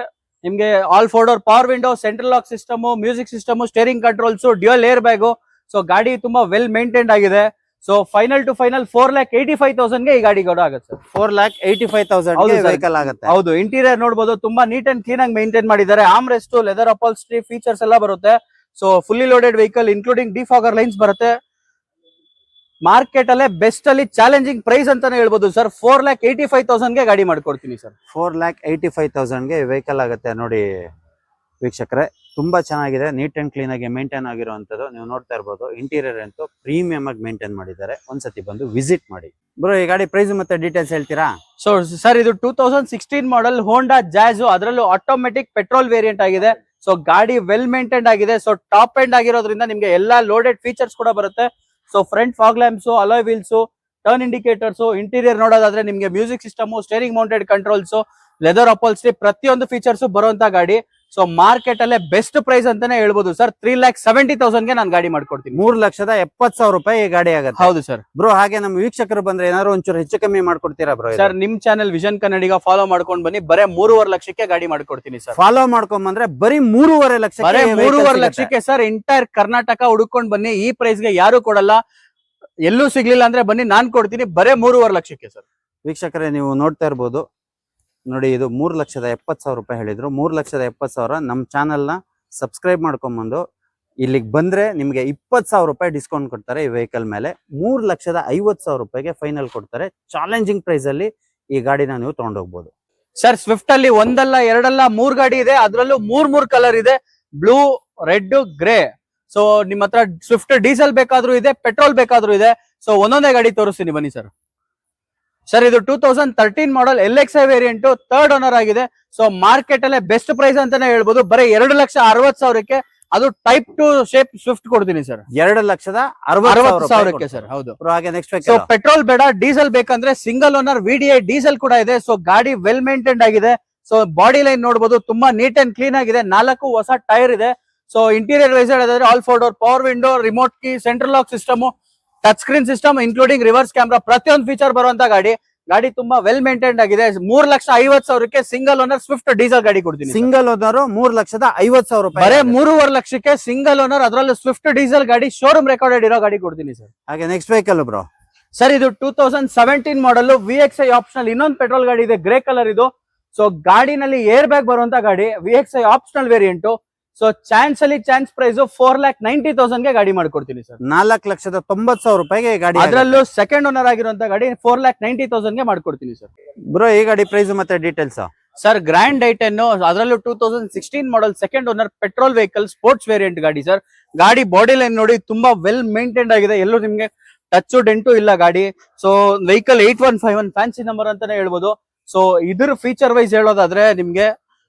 ನಿಮ್ಗೆ all 4 door power window, central lock system, music system, steering controls, dual air bag. So ಗಾಡಿ ತುಂಬಾ ವೆಲ್ ಮೇಂಟೈನ್ಡ್ ಆಗಿದೆ. ಸೊ ಫೈನಲ್ ಟು ಫೈನಲ್ 4,85,000 ಗೆ ಈ ಗಾಡಿ ಕೂಡ ಆಗುತ್ತೆ ಸರ್. 4,85,000 ವೆಹಿಕಲ್ ಆಗುತ್ತೆ. ಹೌದು, ಇಂಟೀರಿಯರ್ ನೋಡಬಹುದು, ತುಂಬಾ ನೀಟ್ ಅಂಡ್ ಕ್ಲೀನ್ ಆಗಿ ಮೇಂಟೈನ್ ಮಾಡಿದ್ದಾರೆ. Arm rest, leather upholstery features ಎಲ್ಲ ಬರುತ್ತೆ. So fully loaded vehicle including defogger lines ಬರುತ್ತೆ. ಮಾರ್ಕೆಟ್ ಅಲ್ಲೇ ಬೆಸ್ಟ್ ಅಲ್ಲಿ ಚಾಲೆಂಜಿಂಗ್ ಪ್ರೈಸ್ ಅಂತಾನೆ ಹೇಳ್ಬೋದು ಸರ್. 4,85,000 ಗೆ ಗಾಡಿ ಮಾಡ್ಕೊಡ್ತೀನಿ ಸರ್. 4,85,000 ಗೆ ವೆಹಿಕಲ್ ಆಗುತ್ತೆ ನೋಡಿ ವೀಕ್ಷಕರೇ. ತುಂಬಾ ಚೆನ್ನಾಗಿದೆ, ನೀಟ್ ಅಂಡ್ ಕ್ಲೀನ್ ಆಗಿ ಮೇಂಟೈನ್ ಆಗಿರುವಂತದ್ದು ನೀವು ನೋಡ್ತಾ ಇರ್ಬೋದು. ಇಂಟೀರಿಯರ್ ಅಂತೂ ಪ್ರೀಮಿಯಂ ಆಗಿ ಮೇಂಟೈನ್ ಮಾಡಿದ್ದಾರೆ. ಒಂದ್ಸತಿ ಬಂದು ವಿಸಿಟ್ ಮಾಡಿ. ಬ್ರೋ ಈ ಗಾಡಿ ಪ್ರೈಸ್ ಮತ್ತೆ ಡೀಟೇಲ್ಸ್ ಹೇಳ್ತೀರಾ? ಸೊ ಸರ್ ಇದು 2016 ಮಾಡೆಲ್ ಹೋಂಡಾ ಜಾಜ್, ಅದರಲ್ಲೂ ಆಟೋಮೆಟಿಕ್ ಪೆಟ್ರೋಲ್ ವೇರಿಯಂಟ್ ಆಗಿದೆ. ಸೊ ಗಾಡಿ ವೆಲ್ ಮೇಂಟೈನ್ಡ್ ಆಗಿದೆ. ಸೊ ಟಾಪ್ ಎಂಡ್ ಆಗಿರೋದ್ರಿಂದ ನಿಮ್ಗೆ ಎಲ್ಲಾ ಲೋಡೆಡ್ ಫೀಚರ್ಸ್ ಕೂಡ ಬರುತ್ತೆ. So front fog lamps, alloy wheels, turn indicators, interior ನೋಡೋದಾದ್ರೆ ನಿಮ್ಗೆ music system, steering mounted controls, leather upholstery ಪ್ರತಿಯೊಂದು ಫೀಚರ್ಸ್ ಬರುವಂತ ಗಾಡಿ. ಸೊ ಮಾರ್ಕೆಟ್ ಅಲ್ಲೇ ಬೆಸ್ಟ್ ಪ್ರೈಸ್ ಅಂತಾನೆ ಹೇಳ್ಬೋದು ಸರ್. 3,70,000 ಗೆ ನಾನು ಗಾಡಿ ಮಾಡ್ಕೊಡ್ತೀನಿ. 3,70,000 ರೂಪಾಯಿ ಈ ಗಾಡಿ ಆಗುತ್ತೆ. ಹೌದು ಸರ್. ಬ್ರೋ ಹಾಗೆ ನಮ್ಮ ವೀಕ್ಷಕರು ಬಂದ್ರೆ ಏನಾದ್ರು ಒಂಚೂರು ಹೆಚ್ಚು ಕಮ್ಮಿ ಮಾಡ್ಕೊಡ್ತೀರಾ ಬ್ರೋ? ಸರ್ ನಿಮ್ ಚಾನೆಲ್ ವಿಷನ್ ಕನ್ನಡಿಗ ಫಾಲೋ ಮಾಡ್ಕೊಂಡು ಬನ್ನಿ, ಬರೇ 3.5 ಲಕ್ಷಕ್ಕೆ ಗಾಡಿ ಮಾಡ್ಕೊಡ್ತೀನಿ ಸರ್. ಫಾಲೋ ಮಾಡ್ಕೊಂಡ್ ಬಂದ್ರೆ ಬರೀ 3.5 ಲಕ್ಷ, ಬರೇ 3.5 ಲಕ್ಷಕ್ಕೆ ಸರ್. ಎಂಟೈರ್ ಕರ್ನಾಟಕ ಹುಡುಕೊಂಡ್ ಬನ್ನಿ, ಈ ಪ್ರೈಸ್ ಗೆ ಯಾರು ಕೊಡಲ್ಲ. ಎಲ್ಲೂ ಸಿಗ್ಲಿಲ್ಲ ಅಂದ್ರೆ ಬನ್ನಿ, ನಾನ್ ಕೊಡ್ತೀನಿ. ಬರೇ 3.5 ಲಕ್ಷಕ್ಕೆ ಸರ್. ವೀಕ್ಷಕರೇ ನೀವು ನೋಡ್ತಾ ಇರ್ಬೋದು ನೋಡಿ, ಇದು 3,70,000 ರೂಪಾಯಿ ಹೇಳಿದ್ರು. 3,70,000 ನಮ್ಮ ಚಾನಲ್ ನ ಸಬ್ಸ್ಕ್ರೈಬ್ ಮಾಡ್ಕೊಂಡ್ಬಂದು ಇಲ್ಲಿಗೆ ಬಂದ್ರೆ ನಿಮ್ಗೆ 20,000 ರೂಪಾಯಿ ಡಿಸ್ಕೌಂಟ್ ಕೊಡ್ತಾರೆ ಈ ವೆಹಿಕಲ್ ಮೇಲೆ. 3,50,000 ರೂಪಾಯಿಗೆ ಫೈನಲ್ ಕೊಡ್ತಾರೆ. ಚಾಲೆಂಜಿಂಗ್ ಪ್ರೈಸ್ ಅಲ್ಲಿ ಈ ಗಾಡಿನ ನೀವು ತಗೊಂಡೋಗ್ಬೋದು ಸರ್. ಸ್ವಿಫ್ಟ್ ಅಲ್ಲಿ ಒಂದಲ್ಲ ಎರಡಲ್ಲ 3 ಗಾಡಿ ಇದೆ, ಅದ್ರಲ್ಲೂ 3 ಕಲರ್ ಇದೆ, ಬ್ಲೂ, ರೆಡ್, ಗ್ರೇ. ಸೊ ನಿಮ್ ಹತ್ರ ಸ್ವಿಫ್ಟ್ ಡೀಸೆಲ್ ಬೇಕಾದ್ರೂ ಇದೆ, ಪೆಟ್ರೋಲ್ ಬೇಕಾದ್ರೂ ಇದೆ. ಸೊ ಒಂದೊಂದೇ ಗಾಡಿ ತೋರಿಸ್ತೀನಿ ಬನ್ನಿ ಸರ್. ಸರ್ ಇದು 2013 model LXi variant, 3rd owner ಆಗಿದೆ. ಸೊ ಮಾರ್ಕೆಟ್ ಅಲ್ಲೇ ಬೆಸ್ಟ್ ಪ್ರೈಸ್ ಅಂತಾನೆ ಹೇಳ್ಬೋದು. ಬರೀ 2,60,000 ಅದು ಟೈಪ್ 2 ಶೇಪ್ ಸ್ವಿಫ್ಟ್ ಕೊಡ್ತೀನಿ ಸರ್. 2,60,000 ಸರ್. ಹೌದು. ಹಾಗೆ ನೆಕ್ಸ್ಟ್ ಸೊ ಪೆಟ್ರೋಲ್ ಬೇಡ, ಡೀಸೆಲ್ ಬೇಕಂದ್ರೆ ಸಿಂಗಲ್ ಓನರ್ VDI ಡೀಸೆಲ್ ಕೂಡ ಇದೆ. ಸೊ ಗಾಡಿ ವೆಲ್ ಮೇಂಟೈನ್ಡ್ ಆಗಿದೆ. ಸೊ ಬಾಡಿ ಲೈನ್ ನೋಡಬಹುದು, ತುಂಬಾ ನೀಟ್ ಅಂಡ್ ಕ್ಲೀನ್ ಆಗಿದೆ. 4 ಹೊಸ ಟೈರ್ ಇದೆ. ಸೊ ಇಂಟೀರಿಯರ್ ವೈಸ್ ಹೇಳೋದಾದ್ರೆ all 4 door power window, remote key, central lock system, touch screen system including reverse camera ಪ್ರತಿಯೊಂದು ಫೀಚರ್ ಬರುವಂತ ಗಾಡಿ. ಗಾಡಿ ತುಂಬಾ ವೆಲ್ ಮೇಂಟೈನ್ಡ್ ಆಗಿದೆ. 3,50,000 ಸಿಂಗಲ್ ಓನರ್ ಸ್ವಿಫ್ಟ್ ಡೀಸೆಲ್ ಗಾಡಿ ಕೊಡ್ತೀನಿ. ಸಿಂಗಲ್ ಓನರ್ 3,50,000 ರೂಪಾಯಿ. ಬರೇ 3.5 ಲಕ್ಷಕ್ಕೆ ಸಿಂಗಲ್ ಓನರ್, ಅದರಲ್ಲೂ ಸ್ವಿಫ್ಟ್ ಡೀಸೆಲ್ ಗಾಡಿ, ಶೋರೂಮ್ ರೆಕಾರ್ಡೆಡ್ ಇರೋ ಗಾಡಿ ಕೊಡ್ತೀನಿ ಸರ್. ಹಾಗೆ ನೆಕ್ಸ್ಟ್ ವೆಹಿಕಲ್ ಬ್ರೋ? ಸರ್ ಇದು 2017 ಮಾಡೆಲ್ VXi ಆಪ್ಷನಲ್ ಇನ್ನೊಂದು ಪೆಟ್ರೋಲ್ ಗಾಡಿ ಇದೆ, ಗ್ರೇ ಕಲರ್ ಇದು. ಸೊ ಗಾಡಿನಲ್ಲಿ ಏರ್ ಬ್ಯಾಗ್ ಬರುವಂತ ಗಾಡಿ, VXi optional variant. So chance price 4,90,000 ಗೆ ಗಾಡಿ ಮಾಡ್ಕೊಡ್ತೀನಿ ಸರ್. 4,90,000 ರೂಪಾಯಿಗೆ ಗಾಡಿ, ಅದರಲ್ಲೂ ಸೆಕೆಂಡ್ ಓನರ್ ಆಗಿರುವಂತ ಗಾಡಿ 4,90,000 ಗೆ ಮಾಡ್ಕೊಡ್ತೀನಿ ಸರ್. ಬ್ರೋ ಈ ಗಾಡಿ ಪ್ರೈಸ್ ಮತ್ತೆ ಡೀಟೇಲ್ಸ್? ಸರ್ ಗ್ರ್ಯಾಂಡ್ ಐಟೆನ್, ಅದರಲ್ಲೂ 2016 model second owner petrol vehicle sports variant ಗಾಡಿ ಸರ್. ಗಾಡಿ ಬಾಡಿ ಲೈನ್ ನೋಡಿ ತುಂಬಾ ವೆಲ್ ಮೇಂಟೈನ್ಡ್ ಆಗಿದೆ, ಎಲ್ಲೂ ನಿಮ್ಗೆ ಟಚ್ ಡೆಂಟು ಇಲ್ಲ ಗಾಡಿ. ಸೊ ವೆಹಿಕಲ್ 8151 ಫ್ಯಾನ್ಸಿ ನಂಬರ್ ಅಂತಾನೆ ಹೇಳ್ಬೋದು. ಸೊ ಇದ್ರ ಫೀಚರ್ ವೈಸ್ ಹೇಳೋದಾದ್ರೆ ನಿಮ್ಗೆ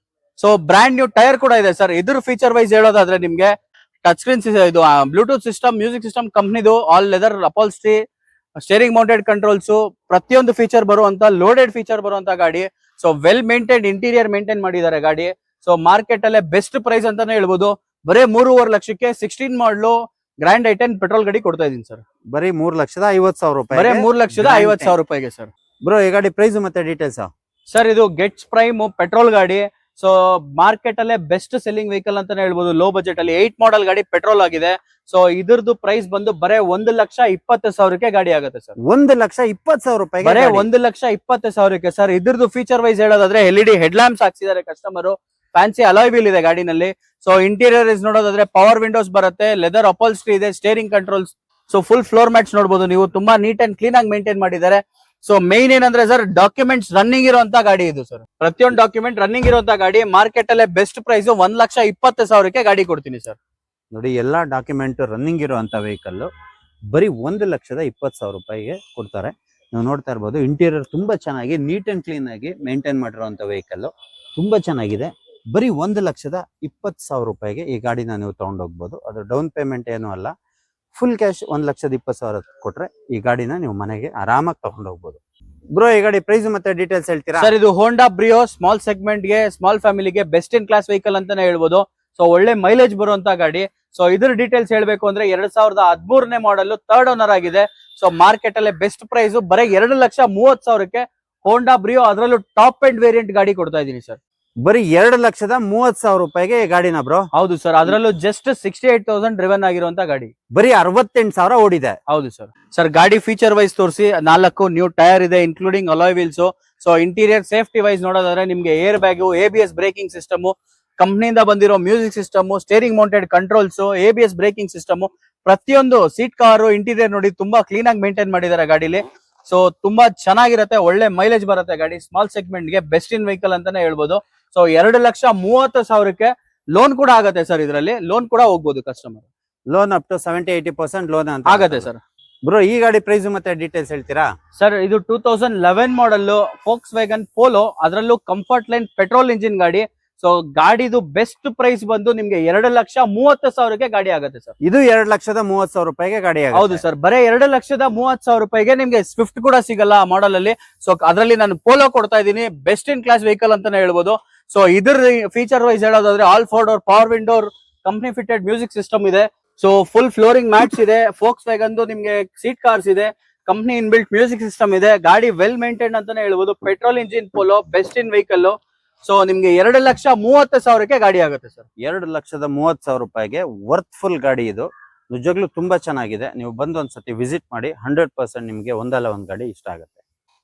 ಸೊ ಬ್ರ್ಯಾಂಡ್ ನ್ಯೂ ಟೈರ್ ಕೂಡ ಇದೆ ಸರ್. ಇದ್ರ ಫೀಚರ್ ವೈಸ್ ಹೇಳೋದಾದ್ರೆ ನಿಮ್ಗೆ ಟಚ್ ಸ್ಕ್ರೀನ್ ಇದು ಬ್ಲೂಟೂತ್ ಸಿಸ್ಟಮ್, ಮ್ಯೂಸಿಕ್ ಸಿಸ್ಟಮ್ ಕಂಪ್ನಿದು, all leather upholstery, steering mounted controls ಪ್ರತಿಯೊಂದು ಫೀಚರ್ ಬರುವಂತ ಲೋಡೆಡ್ ಫೀಚರ್ ಬರುವಂತ ಗಾಡಿ. So well maintained interior maintain ಮಾಡಿದ್ದಾರೆ ಗಾಡಿ. ಸೊ ಮಾರ್ಕೆಟ್ ಅಲ್ಲೇ ಬೆಸ್ಟ್ ಪ್ರೈಸ್ ಅಂತಾನೆ ಹೇಳ್ಬೋದು. ಬರೇ 3.5 ಲಕ್ಷಕ್ಕೆ 16 ಮಾಡಲು ಗ್ರ್ಯಾಂಡ್ ಐಟೆನ್ ಪೆಟ್ರೋಲ್ ಗಾಡಿ ಕೊಡ್ತಾ ಇದೀನಿ ಸರ್. ಬರೀ 3,50,000 ರೂಪಾಯಿ. ಬರೇ 3,50,000 ರೂಪಾಯಿಗೆ ಸರ್. ಬ್ರೋ ಈ ಗಾಡಿ ಪ್ರೈಸ್ ಮತ್ತೆ ಡೀಟೇಲ್ಸ್? ಸರ್ ಇದು ಗೆಟ್ಸ್ ಪ್ರೈಮ್ ಪೆಟ್ರೋಲ್ ಗಾಡಿ. ಸೊ ಮಾರ್ಕೆಟ್ ಅಲ್ಲೇ ಬೆಸ್ಟ್ ಸೆಲ್ಲಿಂಗ್ ವೆಹಿಕಲ್ ಅಂತಾನೆ ಹೇಳ್ಬೋದು. ಲೋ ಬಜೆಟ್ ಅಲ್ಲಿ 8 ಮಾಡೆಲ್ ಗಾಡಿ ಪೆಟ್ರೋಲ್ ಆಗಿದೆ. ಸೊ ಇದ್ರದ್ದು ಪ್ರೈಸ್ ಬಂದು ಬರೇ 1,20,000 ಗಾಡಿ ಆಗುತ್ತೆ ಸರ್. 1,20,000 ರೂಪಾಯಿ. ಬರೇ 1,20,000 ಸರ್. ಇದ್ರದ್ದು ಫೀಚರ್ ವೈಸ್ ಹೇಳೋದಾದ್ರೆ LED ಹೆಡ್ ಲ್ಯಾಂಪ್ಸ್ ಹಾಕ್ಸಿದ್ದಾರೆ ಕಸ್ಟಮರ್, ಫ್ಯಾನ್ಸಿ ಅಲಾಯ್ ವೀಲ್ ಇದೆ ಗಾಡಿನಲ್ಲಿ. ಸೊ ಇಂಟೀರಿಯರ್ ಇಸ್ ನೋಡೋದಾದ್ರೆ ಪವರ್ ವಿಂಡೋಸ್ ಬರುತ್ತೆ, ಲೆದರ್ ಅಪಾಲ್ಸ್ಟ್ರಿ ಇದೆ, steering controls. So full floor mats ನೋಡಬಹುದು ನೀವು, ತುಂಬಾ ನೀಟ್ ಅಂಡ್ ಕ್ಲೀನ್ ಆಗಿ ಮೇಂಟೈನ್ ಮಾಡಿದ್ದಾರೆ. ಸೊ ಮೇನ್ ಏನಂದ್ರೆ ಸರ್ ಡಾಕ್ಯುಮೆಂಟ್ಸ್ ರನ್ನಿಂಗ್ ಇರುವಂತ ಗಾಡಿ ಇದು ಸರ್. ಪ್ರತಿಯೊಂದು ಡಾಕ್ಯುಮೆಂಟ್ ರನ್ನಿಂಗ್ ಇರುವಂತ ಗಾಡಿ. ಮಾರ್ಕೆಟ್ ಅಲ್ಲೇ ಬೆಸ್ಟ್ ಪ್ರೈಸ್ 1,20,000 ಗಾಡಿ ಕೊಡ್ತೀನಿ ಸರ್. ನೋಡಿ ಎಲ್ಲಾ ಡಾಕ್ಯುಮೆಂಟ್ ರನ್ನಿಂಗ್ ಇರುವಂತ ವೆಹಿಕಲ್ ಬರೀ 1,20,000 ರೂಪಾಯಿಗೆ ಕೊಡ್ತಾರೆ. ನೀವು ನೋಡ್ತಾ ಇರ್ಬೋದು ಇಂಟೀರಿಯರ್ ತುಂಬಾ ಚೆನ್ನಾಗಿ ನೀಟ್ ಅಂಡ್ ಕ್ಲೀನ್ ಆಗಿ ಮೇಂಟೈನ್ ಮಾಡಿರುವಂತ ವೆಹಿಕಲ್ ತುಂಬಾ ಚೆನ್ನಾಗಿದೆ. ಬರೀ 1,20,000 ರೂಪಾಯಿಗೆ ಈ ಗಾಡಿನ ನೀವು ತಗೊಂಡೋಗ್ಬೋದು. ಅದು ಡೌನ್ ಪೇಮೆಂಟ್ ಏನು ಅಲ್ಲ, ಫುಲ್ ಕ್ಯಾಶ್ 1,20,000 ಕೊಟ್ರೆ ಈ ಗಾಡಿನ ನೀವು ಮನೆಗೆ ಆರಾಮಾಗಿ ತಗೊಂಡೋಗ್ಬೋದು. ಬ್ರೋ ಈ ಗಾಡಿ ಪ್ರೈಸ್ ಮತ್ತೆ ಡೀಟೇಲ್ಸ್ ಹೇಳ್ತೀರಾ? ಸರ್ ಇದು ಹೋಂಡಾ ಬ್ರಿಯೋ ಸ್ಮಾಲ್ ಸೆಗ್ಮೆಂಟ್ ಗೆ ಸ್ಮಾಲ್ ಫ್ಯಾಮಿಲಿಗೆ ಬೆಸ್ಟ್ ಇನ್ ಕ್ಲಾಸ್ ವೆಹಿಕಲ್ ಅಂತಾನೆ ಹೇಳ್ಬೋದು. ಸೊ ಒಳ್ಳೆ ಮೈಲೇಜ್ ಬರುವಂತ ಗಾಡಿ. ಸೊ ಇದ್ರ ಡೀಟೇಲ್ಸ್ ಹೇಳ್ಬೇಕು ಅಂದ್ರೆ 2013ನೇ ಮಾಡಲ್, ಥರ್ಡ್ ಓನರ್ ಆಗಿದೆ. ಸೊ ಮಾರ್ಕೆಟ್ ಅಲ್ಲೇ ಬೆಸ್ಟ್ ಪ್ರೈಸ್ ಬರೀ 2,30,000ಕ್ಕೆ ಹೋಂಡಾ ಬ್ರಿಯೋ, ಅದರಲ್ಲೂ ಟಾಪ್ ಎಂಡ್ ವೇರಿಯಂಟ್ ಗಾಡಿ ಕೊಡ್ತಾ ಇದೀನಿ ಸರ್. ಬರೀ 2,30,000 ರೂಪಾಯಿಗೆ ಈ ಗಾಡಿನ ಬ್ರೋ? ಹೌದು ಸರ್, ಅದರಲ್ಲೂ ಜಸ್ಟ್ 68,000 ಡ್ರಿವನ್ ಆಗಿರುವಂತ ಗಾಡಿ. ಬರೀ 68,000 ಓಡಿದೆ. ಹೌದು ಸರ್. ಸರ್ ಗಾಡಿ ಫೀಚರ್ ವೈಸ್ ತೋರಿಸಿ, 4 ನ್ಯೂ ಟೈರ್ ಇದೆ including alloy wheels. So interior safety wise ನೋಡೋದಾದ್ರೆ ನಿಮ್ಗೆ air bag, ABS braking system, ಕಂಪ್ನಿಯಿಂದ ಬಂದಿರೋ music system, steering mounted controls, ABS braking system, ಪ್ರತಿಯೊಂದು ಸೀಟ್ ಕವರ್, ಇಂಟೀರಿಯರ್ ನೋಡಿ ತುಂಬಾ ಕ್ಲೀನ್ ಆಗಿ ಮೇಂಟೈನ್ ಮಾಡಿದ್ದಾರೆ ಗಾಡಿಲಿ. ಸೊ ತುಂಬಾ ಚೆನ್ನಾಗಿರುತ್ತೆ, ಒಳ್ಳೆ ಮೈಲೇಜ್ ಬರುತ್ತೆ ಗಾಡಿ. ಸ್ಮಾಲ್ ಸೆಗ್ಮೆಂಟ್ ಗೆ ಬೆಸ್ಟ್ ಇನ್ ವೆಹಿಕಲ್ ಅಂತಾನೆ ಹೇಳ್ಬೋದು. ಸೊ 2,30,000ಕ್ಕೆ ಲೋನ್ ಕೂಡ ಆಗುತ್ತೆ ಸರ್. ಇದರಲ್ಲಿ ಲೋನ್ ಕೂಡ ಹೋಗ್ಬೋದು customer. Loan up to 70-80% loan ಅಂತ ಆಗತ್ತೆ ಸರ್. ಬ್ರೋ ಈ ಗಾಡಿ ಪ್ರೈಸ್ ಮತ್ತೆ ಡೀಟೇಲ್ಸ್ ಹೇಳ್ತೀರಾ? ಸರ್ ಇದು 2011 ಮಾಡಲ್ ಫೋಕ್ಸ್ ವ್ಯಾಗನ್ ಪೋಲೋ, ಅದರಲ್ಲೂ ಕಂಫರ್ಟ್ ಲೈನ್ ಪೆಟ್ರೋಲ್ ಇಂಜಿನ್ ಗಾಡಿ. ಸೊ ಗಾಡಿದು ಬೆಸ್ಟ್ ಪ್ರೈಸ್ ಬಂದು ನಿಮ್ಗೆ 2,30,000ಕ್ಕೆ ಗಾಡಿ ಆಗುತ್ತೆ ಸರ್. ಇದು 2,30,000 ರೂಪಾಯಿಗೆ ಗಾಡಿ ಆಗುತ್ತೆ. ಹೌದು ಸರ್, ಬರೀ 2,30,000 ರೂಪಾಯಿಗೆ ನಿಮ್ಗೆ ಸ್ವಿಫ್ಟ್ ಕೂಡ ಸಿಗಲ್ಲ ಆ ಮಾಡಲ್ ಅಲ್ಲಿ. ಸೊ ಅದರಲ್ಲಿ ನಾನು ಪೋಲೋ ಕೊಡ್ತಾ ಇದ್ದೀನಿ, ಬೆಸ್ಟ್ ಇನ್ ಕ್ಲಾಸ್ ವೆಹಿಕಲ್ ಅಂತಾನೆ ಹೇಳ್ಬೋದು. ಸೊ ಇದ್ರ ಫೀಚರ್ ವೈಸ್ ಹೇಳೋದಾದ್ರೆ all 4 door power window, company fitted music system ಇದೆ. ಸೊ ಫುಲ್ ಫ್ಲೋರಿಂಗ್ ಮ್ಯಾಟ್ಸ್ ಇದೆ. ಫೋಕ್ಸ್ ವ್ಯಾಗನ್ ನಿಮ್ಗೆ ಸೀಟ್ ಕಾರ್ಸ್ ಇದೆ, ಕಂಪ್ನಿ ಇನ್ಬಿಲ್ಟ್ ಮ್ಯೂಸಿಕ್ ಸಿಸ್ಟಮ್ ಇದೆ. ಗಾಡಿ ವೆಲ್ ಮೇಂಟೈನ್ ಅಂತಾನೆ ಹೇಳ್ಬೋದು. Petrol engine Polo, best in vehicle. So ನಿಮ್ಗೆ 2,30,000ಕ್ಕೆ ಗಾಡಿ ಆಗುತ್ತೆ ಸರ್. 2,30,000 ರೂಪಾಯಿಗೆ ವರ್ತ್ಫುಲ್ ಗಾಡಿ ಇದು. ನಿಜವಾಗ್ಲೂ ತುಂಬಾ ಚೆನ್ನಾಗಿದೆ. ನೀವು ಬಂದು ಒಂದ್ಸತಿ ವಿಸಿಟ್ ಮಾಡಿ, 100% ನಿಮ್ಗೆ ಒಂದಲ್ಲ ಒಂದ್ ಗಾಡಿ ಇಷ್ಟ ಆಗುತ್ತೆ.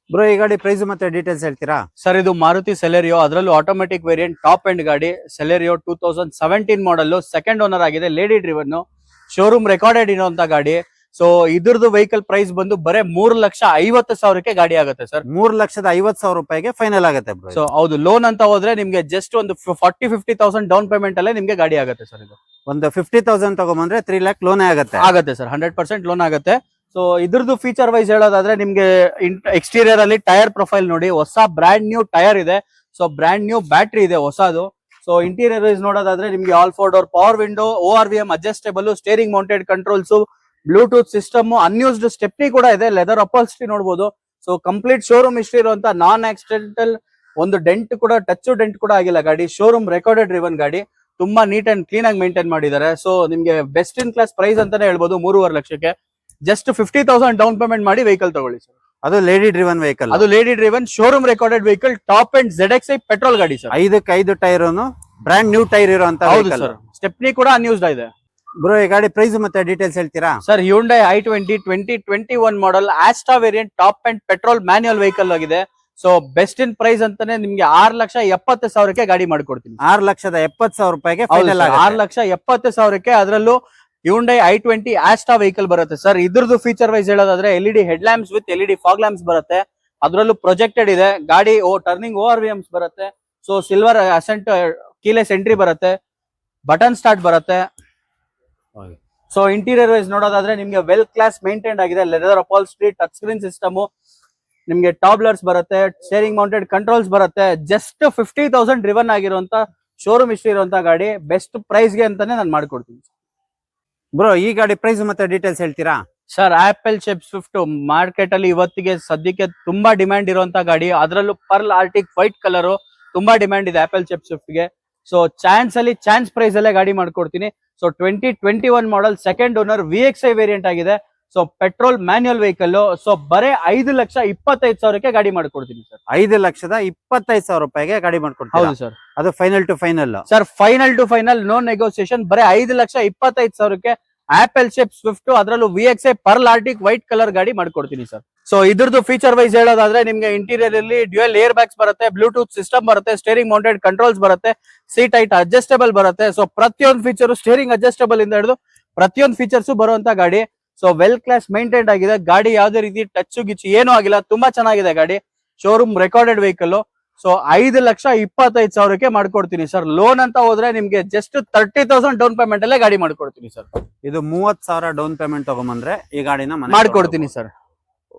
ಬ್ರೋ ಈ ಗಾಡಿ ಪ್ರೈಸ್ ಮತ್ತೆ ಡೀಟೇಲ್ಸ್ ಹೇಳ್ತೀರಾ? ಸರ್ ಇದು ಮಾರುತಿ ಸೆಲೆರಿಯೋ, ಅದರಲ್ಲೂ ಆಟೋಮೆಟಿಕ್ ವೇರಿಯಂಟ್ ಟಾಪ್ ಎಂಡ್ ಗಾಡಿ. ಸೆಲೆರಿಯೋ 2017 ಮಾಡಲ್, ಸೆಕೆಂಡ್ ಓನರ್ ಆಗಿದೆ, ಲೇಡಿ ಡ್ರಿವನ್, ಶೋರೂಮ್ ರೆಕಾರ್ಡೆಡ್ ಇರುವಂತ ಗಾಡಿ. ಸೊ ಇದ್ರದ್ದು ವೆಹಿಕಲ್ ಪ್ರೈಸ್ ಬಂದು ಬರೇ 3,50,000ಕ್ಕೆ ಗಾಡಿ ಆಗುತ್ತೆ ಸರ್. 3,50,000 ರೂಪಾಯಿಗೆ ಫೈನಲ್ ಆಗುತ್ತೆ ಬ್ರೋ. ಸೊ ಹೌದು, ಲೋನ್ ಅಂತ ಹೋದ್ರೆ ನಿಮ್ಗೆ ಜಸ್ಟ್ ಒಂದು 40-50,000 ಡೌನ್ ಪೇಮೆಂಟ್ ಅಲ್ಲೇ ನಿಮ್ಗೆ ಗಾಡಿ ಆಗುತ್ತೆ ಸರ್. ಇದು ಒಂದು 50,000 ತಗೊಂಡ್ಬಂದ್ರೆ 3 lakh ಲೋನ್ ಆಗುತ್ತೆ ಸರ್. 100% ಲೋನ್ ಆಗುತ್ತೆ. ಸೊ ಇದ್ರದ್ದು ಫೀಚರ್ ವೈಸ್ ಹೇಳೋದಾದ್ರೆ ನಿಮ್ಗೆ ಎಕ್ಸ್ಟೀರಿಯರ್ ಅಲ್ಲಿ ಟೈರ್ ಪ್ರೊಫೈಲ್ ನೋಡಿ, ಹೊಸ ಬ್ರ್ಯಾಂಡ್ ನ್ಯೂ ಟೈರ್ ಇದೆ. ಸೊ ಬ್ರ್ಯಾಂಡ್ ನ್ಯೂ ಬ್ಯಾಟ್ರಿ ಇದೆ ಹೊಸದು. ಸೊ ಇಂಟೀರಿಯರ್ ವೈಸ್ ನೋಡೋದಾದ್ರೆ ನಿಮ್ಗೆ all 4 door power window, ORVM adjustable, steering mounted controls, Bluetooth system, unused stepney ಕೂಡ ಇದೆ, ಲೆದರ್ ಅಪಾಲ್ಸ್ಟ್ರಿ ನೋಡಬಹುದು. ಸೊ ಕಂಪ್ಲೀಟ್ ಶೋರೂಮ್ ಹಿಸ್ಟ್ರಿ ಇರುವಂತ ನಾನ್ ಆಕ್ಸಿಡೆಂಟಲ್, ಒಂದು ಡೆಂಟ್ ಕೂಡ, ಟಚ್ ಡೆಂಟ್ ಕೂಡ ಆಗಿಲ್ಲ ಗಾಡಿ. ಶೋರೂಮ್ ರೆಕಾರ್ಡೆಡ್ ಡ್ರಿವನ್ ಗಾಡಿ, ತುಂಬಾ ನೀಟ್ ಅಂಡ್ ಕ್ಲೀನ್ ಆಗಿ ಮೇಂಟೈನ್ ಮಾಡಿದ್ದಾರೆ. ಸೊ ನಿಮ್ಗೆ ಬೆಸ್ಟ್ ಇನ್ ಕ್ಲಾಸ್ ಪ್ರೈಸ್ ಅಂತಾನೆ ಹೇಳ್ಬೋದು. 3.5 ಲಕ್ಷಕ್ಕೆ ಜಸ್ಟ್ 50,000 ಡೌನ್ ಪೇಮೆಂಟ್ ಮಾಡಿ ವೆಹಿಕಲ್ ತಗೊಳ್ಳಿ ಸರ್. ಅದು ಲೇಡಿ ಡ್ರಿವನ್ ವೆಹಿಕಲ್, ಅದು lady driven showroom recorded vehicle, top and ZXi petrol ಗಾಡಿ sir. 5 tyre brand new tyre ಇರುವಂತ. ಹೌದು ಸರ್, ಸ್ಟೆಪ್ನಿ ಕೂಡ ಅನ್ಯೂಸ್ಡ್ ಇದೆ. ಬ್ರೋ ಈ ಗಾಡಿ ಪ್ರೈಸ್ ಮತ್ತೆ ಡೀಟೇಲ್ಸ್ ಹೇಳ್ತೀರಾ? Sir Hyundai i20 2021 model, Asta variant, top and petrol manual vehicle ಆಗಿದೆ. ಸೊ ಬೆಸ್ಟ್ ಇನ್ ಪ್ರೈಸ್ ಅಂತಾನೆ ನಿಮ್ಗೆ 6,70,000ಕ್ಕೆ ಗಾಡಿ ಮಾಡ್ಕೊಡ್ತೀನಿ. 6,70,000 ರೂಪಾಯಿಗೆ ಫೈನಲ್ ಆಗುತ್ತೆ. 6,70,000ಕ್ಕೆ ಅದರಲ್ಲೂ Hyundai i20 ಆಸ್ಟಾ ವೆಹಿಕಲ್ ಬರುತ್ತೆ ಸರ್. ಇದ್ರದ್ದು ಫೀಚರ್ ವೈಸ್ ಹೇಳೋದಾದ್ರೆ LED head lamps with LED fog lamps ಬರುತ್ತೆ. ಅದರಲ್ಲೂ ಪ್ರೊಜೆಕ್ಟೆಡ್ ಇದೆ ಗಾಡಿ. ಟರ್ನಿಂಗ್ ORVMs ಬರುತ್ತೆ. So silver asset keyless entry ಬರುತ್ತೆ, ಬಟನ್ ಸ್ಟಾರ್ಟ್ ಬರುತ್ತೆ. ಸೊ ಇಂಟೀರಿಯರ್ ವೈಸ್ ನೋಡೋದಾದ್ರೆ ನಿಮ್ಗೆ ವೆಲ್ ಕ್ಲಾಸ್ ಮೇಂಟೈನ್ ಆಗಿದೆ. Leather upholstery, touch screen system, ನಿಮ್ಗೆ ಟಾಬ್ಲರ್ಸ್ ಬರುತ್ತೆ, ಸ್ಟೇರಿಂಗ್ ಮೌಂಟೆಡ್ ಕಂಟ್ರೋಲ್ಸ್ ಬರುತ್ತೆ. ಜಸ್ಟ್ 50,000 ಡ್ರಿವನ್ ಆಗಿರುವಂತ ಶೋರೂಮ್ ಹಿಸ್ಟ್ರಿ ಇರುವಂತ ಗಾಡಿ, ಬೆಸ್ಟ್ ಪ್ರೈಸ್ಗೆ ಅಂತಾನೆ ನಾನು ಮಾಡ್ಕೊಡ್ತೀನಿ. ಬ್ರೋ ಈ ಗಾಡಿ ಪ್ರೈಸ್ ಮತ್ತೆ ಡೀಟೇಲ್ಸ್ ಹೇಳ್ತೀರಾ? Sir apple shape Swift market ಅಲ್ಲಿ ಇವತ್ತಿಗೆ ಸದ್ಯಕ್ಕೆ ತುಂಬಾ ಡಿಮ್ಯಾಂಡ್ ಇರುವಂತ ಗಾಡಿ. ಅದರಲ್ಲೂ ಪರ್ಲ್ ಆರ್ಟಿಕ್ ವೈಟ್ ಕಲರ್ ತುಂಬಾ ಡಿಮ್ಯಾಂಡ್ ಇದೆ ಆಪಲ್ ಶೇಪ್ ಸ್ವಿಫ್ಟ್ ಗೆ. ಸೊ ಚಾನ್ಸ್ ಪ್ರೈಸ್ ಅಲ್ಲೇ ಗಾಡಿ ಮಾಡ್ಕೊಡ್ತೀನಿ. ಸೊ 2021 ಮಾಡಲ್, ಸೆಕೆಂಡ್ ಓನರ್, VXi ವೇರಿಯಂಟ್ ಆಗಿದೆ. So petrol manual vehicle. So ಬರೇ 5,25,000ಕ್ಕೆ ಗಾಡಿ ಮಾಡ್ಕೊಡ್ತೀನಿ ಸರ್. 5,25,000 ರೂಪಾಯಿಗೆ ಗಾಡಿ ಮಾಡ್ಕೊಡ್ತೀನಿ. ಹೌದು ಸರ್, ಅದು final to final sir. Final to final, no negotiation. ಬರೇ 5,25,000ಕ್ಕೆ ಆಪಲ್ ಶೇಪ್ ಸ್ವಿಫ್ಟ್, ಅದರಲ್ಲೂ VXi pearl arctic white colour ಗಾಡಿ ಮಾಡ್ಕೊಡ್ತೀನಿ ಸರ್. ಸೊ ಇದ್ರದ್ದು ಫೀಚರ್ ವೈಸ್ ಹೇಳೋದಾದ್ರೆ ನಿಮ್ಗೆ ಇಂಟೀರಿಯರ್ ಅಲ್ಲಿ ಡ್ಯುಯಲ್ ಏರ್ ಬ್ಯಾಗ್ಸ್ ಬರುತ್ತೆ, ಬ್ಲೂಟೂತ್ ಸಿಸ್ಟಮ್ ಬರುತ್ತೆ, ಸ್ಟೇರಿಂಗ್ ಮೌಂಟೆಡ್ ಕಂಟ್ರೋಲ್ಸ್ ಬರುತ್ತೆ, ಸೀಟ್ ಹೈಟ್ ಅಡ್ಜಸ್ಟೇಬಲ್ ಬರುತ್ತೆ. ಸೊ ಪ್ರತಿಯೊಂದು ಫೀಚರ್, ಸ್ಟೇರಿಂಗ್ ಅಡ್ಜಸ್ಟೇಬಲ್ ಇಂದ ಹಿಡಿದು ಪ್ರತಿಯೊಂದು ಫೀಚರ್ಸ್ ಬರುವಂತ ಗಾಡಿ. ಸೊ ವೆಲ್ ಕ್ಲಾಸ್ ಮೇಂಟೈನ್ ಆಗಿದೆ ಗಾಡಿ, ಯಾವುದೇ ರೀತಿ ಟಚ್ ಗಿಚ್ಚು ಏನೂ ಆಗಿಲ್ಲ, ತುಂಬಾ ಚೆನ್ನಾಗಿದೆ ಗಾಡಿ. Showroom recorded vehicle. ಸೊ 5,25,000ಕ್ಕೆ ಮಾಡ್ಕೊಡ್ತೀನಿ ಸರ್. ಲೋನ್ ಅಂತ ಹೋದ್ರೆ ನಿಮ್ಗೆ ಜಸ್ಟ್ 30,000 ಡೌನ್ ಪೇಮೆಂಟ್ ಅಲ್ಲೇ ಗಾಡಿ ಮಾಡ್ಕೊಡ್ತೀನಿ ಸರ್. ಇದು 30,000 ಡೌನ್ ಪೇಮೆಂಟ್ ತಗೊಂಬಂದ್ರೆ ಈ ಗಾಡಿನ ಮಾಡ್ಕೊಡ್ತೀನಿ ಸರ್.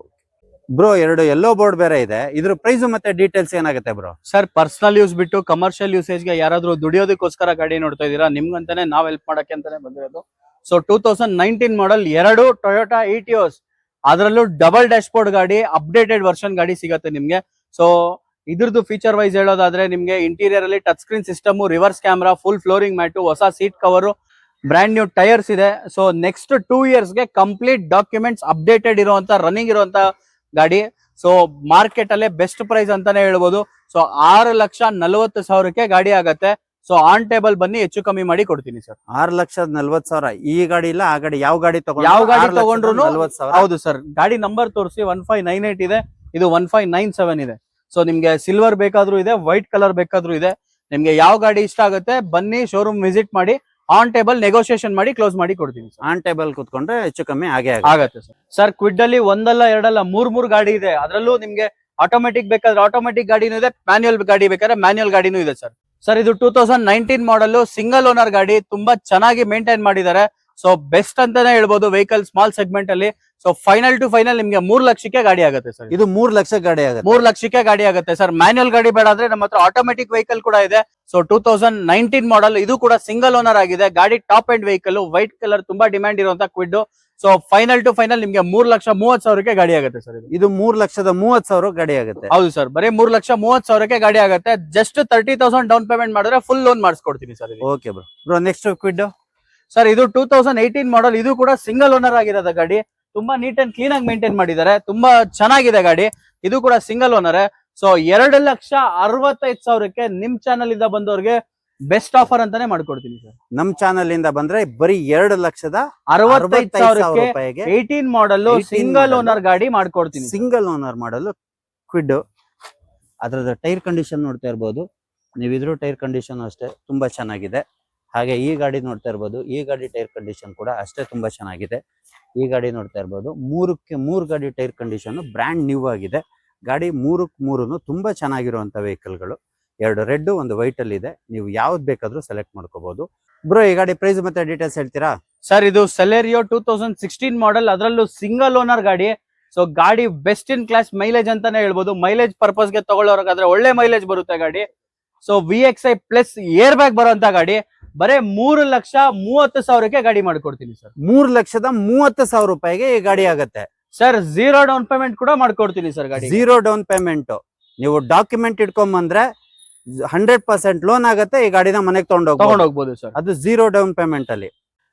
ಬ್ರೋ 2 ಯೆಲ್ಲೋ ಬೋರ್ಡ್ ಬೇರೆ ಇದೆ, ಇದ್ರ ಪ್ರೈಸ್ ಮತ್ತೆ ಡೀಟೇಲ್ಸ್ ಏನಾಗುತ್ತೆ ಬ್ರೋ? ಸರ್ ಪರ್ಸನಲ್ ಯೂಸ್ ಬಿಟ್ಟು ಕಮರ್ಷಿಯಲ್ ಯೂಸೇಜ್ಗೆ ಯಾರಾದ್ರೂ ದುಡಿಯೋದಕ್ಕೋಸ್ಕರ ಗಾಡಿ ನೋಡ್ತಾ ಇದೀರಾ, ನಿಮ್ಗಂತಾನೆ ನಾವ್ ಹೆಲ್ಪ್ ಮಾಡಕ್ಕೆ ಅಂತಾನೆ ಬಂದಿರೋದು. ಸೊ 2019 ಮಾಡಲ್, 2 ಟೊಯೋಟಾ ಇಟಿಯೋಸ್ ಅದರಲ್ಲೂ ಡಬಲ್ ಡ್ಯಾಶ್ ಬೋರ್ಡ್ ಗಾಡಿ, ಅಪ್ಡೇಟೆಡ್ ವರ್ಷನ್ ಗಾಡಿ ಸಿಗತ್ತೆ ನಿಮ್ಗೆ. ಸೊ ಇದ್ರದ್ದು ಫೀಚರ್ ವೈಸ್ ಹೇಳೋದಾದ್ರೆ ನಿಮ್ಗೆ ಇಂಟೀರಿಯರ್ ಅಲ್ಲಿ touch screen system, reverse camera, full flooring mat, ಹೊಸ seat cover, brand new tyres ಇದೆ. ಸೊ ನೆಕ್ಸ್ಟ್ 2 years ಗೆ ಕಂಪ್ಲೀಟ್ ಡಾಕ್ಯುಮೆಂಟ್ಸ್ ಅಪ್ಡೇಟೆಡ್ ಇರುವಂತ ರನ್ನಿಂಗ್ ಇರುವಂತ ಗಾಡಿ. ಸೊ ಮಾರ್ಕೆಟ್ ಅಲ್ಲೇ ಬೆಸ್ಟ್ ಪ್ರೈಸ್ ಅಂತಾನೆ ಹೇಳ್ಬೋದು. ಸೊ 6,40,000ಕ್ಕೆ ಗಾಡಿ ಆಗತ್ತೆ. ಸೊ ಆನ್ ಟೇಬಲ್ ಬನ್ನಿ, ಹೆಚ್ಚು ಕಮ್ಮಿ ಮಾಡಿ ಕೊಡ್ತೀನಿ ಸರ್. 6,40,000 ಈ ಗಾಡಿ ಇಲ್ಲ ಆ ಗಾಡಿ ಯಾವ ಗಾಡಿ ತಗೊಂಡ್ರು 40,000. ಹೌದು ಸರ್. ಗಾಡಿ ನಂಬರ್ ತೋರಿಸಿ 1598 ಇದೆ, ಇದು 1597 ಇದೆ. ಸೊ ನಿಮ್ಗೆ ಸಿಲ್ವರ್ ಬೇಕಾದ್ರೂ ಇದೆ, ವೈಟ್ ಕಲರ್ ಬೇಕಾದ್ರೂ ಇದೆ. ನಿಮ್ಗೆ ಯಾವ ಗಾಡಿ ಇಷ್ಟ ಆಗುತ್ತೆ ಬನ್ನಿ, ಶೋರೂಮ್ ವಿಸಿಟ್ ಮಾಡಿ, ಆನ್ ಟೇಬಲ್ ನೆಗೋಸಿಯೇಷನ್ ಮಾಡಿ ಕ್ಲೋಸ್ ಮಾಡಿ ಕೊಡ್ತೀನಿ ಸರ್. ಆನ್ ಟೇಬಲ್ ಕುತ್ಕೊಂಡ್ರೆ ಹೆಚ್ಚು ಕಮ್ಮಿ ಆಗತ್ತೆ ಸರ್. ಸರ್ ಕ್ವಿಡ್ ಅಲ್ಲಿ ಒಂದಲ್ಲ ಎರಡಲ್ಲ ಮೂರ್ ಗಾಡಿ ಇದೆ. ಅದರಲ್ಲೂ ನಿಮ್ಗೆ ಆಟೋಮೆಟಿಕ್ ಬೇಕಾದ್ರೆ ಆಟೋಮೆಟಿಕ್ ಗಾಡಿನೂ ಇದೆ, ಮ್ಯಾನ್ಯುಯಲ್ ಗಾಡಿ ಬೇಕಾದ್ರೆ ಮ್ಯಾನ್ಯುಯಲ್ ಗಾಡಿನೂ ಇದೆ ಸರ್. ಸರ್ ಇದು 2019 ಮಾಡಲ್ ಸಿಂಗಲ್ ಓನರ್ ಗಾಡಿ, ತುಂಬಾ ಚೆನ್ನಾಗಿ ಮೇಂಟೈನ್ ಮಾಡಿದ್ದಾರೆ. ಸೊ ಬೆಸ್ಟ್ ಅಂತಾನೆ ಹೇಳ್ಬೋದು ವೆಹಿಕಲ್ ಸ್ಮಾಲ್ ಸೆಗ್ಮೆಂಟ್ ಅಲ್ಲಿ. ಸೊ ಫೈನಲ್ ಟು ಫೈನಲ್ ನಿಮ್ಗೆ 3 ಲಕ್ಷಕ್ಕೆ ಗಾಡಿ ಆಗುತ್ತೆ ಸರ್. ಇದು 3 ಲಕ್ಷ ಗಾಡಿ ಆಗುತ್ತೆ. 3 ಲಕ್ಷಕ್ಕೆ ಗಾಡಿ ಆಗುತ್ತೆ ಸರ್. ಮ್ಯಾನ್ಯುಯಲ್ ಗಾಡಿ ಬೇಡ ಅಂದ್ರೆ ನಮ್ಮ ಹತ್ರ ಆಟೋಮೆಟಿಕ್ ವೆಹಿಕಲ್ ಕೂಡ ಇದೆ. ಸೊ 2019 ಮಾಡಲ್, ಇದು ಕೂಡ ಸಿಂಗಲ್ ಓನರ್ ಆಗಿದೆ. ಗಾಡಿ top end vehicle, white colour ತುಂಬಾ ಡಿಮ್ಯಾಂಡ್ ಇರುವಂತ Kwid. So final to final ನಿಮ್ಗೆ 3,30,000ಕ್ಕೆ ಗಾಡಿ ಆಗುತ್ತೆ ಸರ್. ಇದು 3,30,000 ಗಾಡಿ ಆಗುತ್ತೆ. ಹೌದು ಸರ್, ಬರೀ 3,30,000ಕ್ಕೆ ಗಾಡಿ ಆಗುತ್ತೆ. ಜಸ್ಟ್ 30,000 ಡೌನ್ ಪೇಮೆಂಟ್ ಮಾಡಿದ್ರೆ ಫುಲ್ ಲೋನ್ ಮಾಡಿಸ್ಕೊಡ್ತೀನಿ sir. Okay bro, next Kwid sir ಇದು 2018 ಮಾಡಲ್, ಇದು ಕೂಡ ಸಿಂಗಲ್ ಓನರ್ ಆಗಿರೋದ ಗಾಡಿ. ತುಂಬಾ ನೀಟ್ ಅಂಡ್ ಕ್ಲೀನ್ ಆಗಿ ಮೇಂಟೈನ್ ಮಾಡಿದ್ದಾರೆ, ತುಂಬಾ ಚೆನ್ನಾಗಿದೆ ಗಾಡಿ. ಇದು ಕೂಡ ಸಿಂಗಲ್ ಓನರ್. ಸೊ 2,65,000ಕ್ಕೆ ನಿಮ್ ಚಾನಲ್ ಇಂದ ಬಂದವ್ರಿಗೆ ಬೆಸ್ಟ್ ಆಫರ್ ಅಂತಾನೆ ಮಾಡ್ಕೊಡ್ತೀನಿ ಸರ್. ನಮ್ ಚಾನಲ್ ಇಂದ ಬಂದ್ರೆ ಬರೀ 2,65,000ಕ್ಕೆ 18 ಮಾಡಲ್ ಸಿಂಗಲ್ ಓನರ್ ಗಾಡಿ ಮಾಡ್ಕೊಡ್ತೀನಿ. Single owner model Kwid. ಅದ್ರದ ಟೈರ್ ಕಂಡೀಷನ್ ನೋಡ್ತಾ ಇರ್ಬೋದು ನೀವು. ಇದ್ರ ಟೈರ್ ಕಂಡೀಷನ್ ಅಷ್ಟೇ ತುಂಬಾ ಚೆನ್ನಾಗಿದೆ. ಹಾಗೆ ಈ ಗಾಡಿ ನೋಡ್ತಾ ಇರ್ಬೋದು, ಈ ಗಾಡಿ ಟೈರ್ ಕಂಡೀಷನ್ ಕೂಡ ಅಷ್ಟೇ ತುಂಬಾ ಚೆನ್ನಾಗಿದೆ. ಈ ಗಾಡಿ ನೋಡ್ತಾ ಇರ್ಬೋದು, 3 ಗಾಡಿ ಟೈರ್ ಕಂಡೀಷನ್ ಬ್ರ್ಯಾಂಡ್ ನ್ಯೂ ಆಗಿದೆ. ಗಾಡಿ 3 ತುಂಬಾ ಚೆನ್ನಾಗಿರುವಂತ ವೆಹಿಕಲ್ಗಳು. 2 ರೆಡ್ 1 ವೈಟ್ ಅಲ್ಲಿ ಇದೆ. ನೀವು ಯಾವ್ದು ಬೇಕಾದ್ರೂ ಸೆಲೆಕ್ಟ್ ಮಾಡ್ಕೋಬಹುದು. ಬ್ರೋ ಈ ಗಾಡಿ ಪ್ರೈಸ್ ಮತ್ತೆ ಡೀಟೇಲ್ಸ್ ಹೇಳ್ತೀರಾ? ಸರ್ ಇದು ಸೆಲೆರಿಯೋ 2016 ಮಾಡಲ್, ಅದರಲ್ಲೂ ಸಿಂಗಲ್ ಓನರ್ ಗಾಡಿ. ಸೊ ಗಾಡಿ ಬೆಸ್ಟ್ ಇನ್ ಕ್ಲಾಸ್ ಮೈಲೇಜ್ ಅಂತಾನೆ ಹೇಳ್ಬೋದು. ಮೈಲೇಜ್ ಪರ್ಪಸ್ ಗೆ ತಗೊಳ್ಳೋರಾದ್ರೆ ಒಳ್ಳೆ ಮೈಲೇಜ್ ಬರುತ್ತೆ ಗಾಡಿ. So VXI plus air bag ಬರುವಂತ ಗಾಡಿ. ಬರೇ 3,30,000ಕ್ಕೆ ಗಾಡಿ ಮಾಡ್ಕೊಡ್ತೀನಿ ಸರ್. 3,30,000 ರೂಪಾಯಿಗೆ ಈ ಗಾಡಿ ಆಗುತ್ತೆ ಸರ್. 0 ಡೌನ್ ಪೇಮೆಂಟ್ ಕೂಡ ಮಾಡ್ಕೊಡ್ತೀನಿ ಸರ್ ಗಾಡಿ. 0 ಡೌನ್ ಪೇಮೆಂಟ್. ನೀವು ಡಾಕ್ಯುಮೆಂಟ್ ಇಟ್ಕೊಂಡ್ ಬಂದ್ರೆ 100% ಲೋನ್ ಆಗುತ್ತೆ. ಈ ಗಾಡಿನ ಮನೆಗೆ ತಗೊಂಡೋಗ್ಬೋದು ಸರ್. ಅದು 0 ಡೌನ್ ಪೇಮೆಂಟ್ ಅಲ್ಲಿ.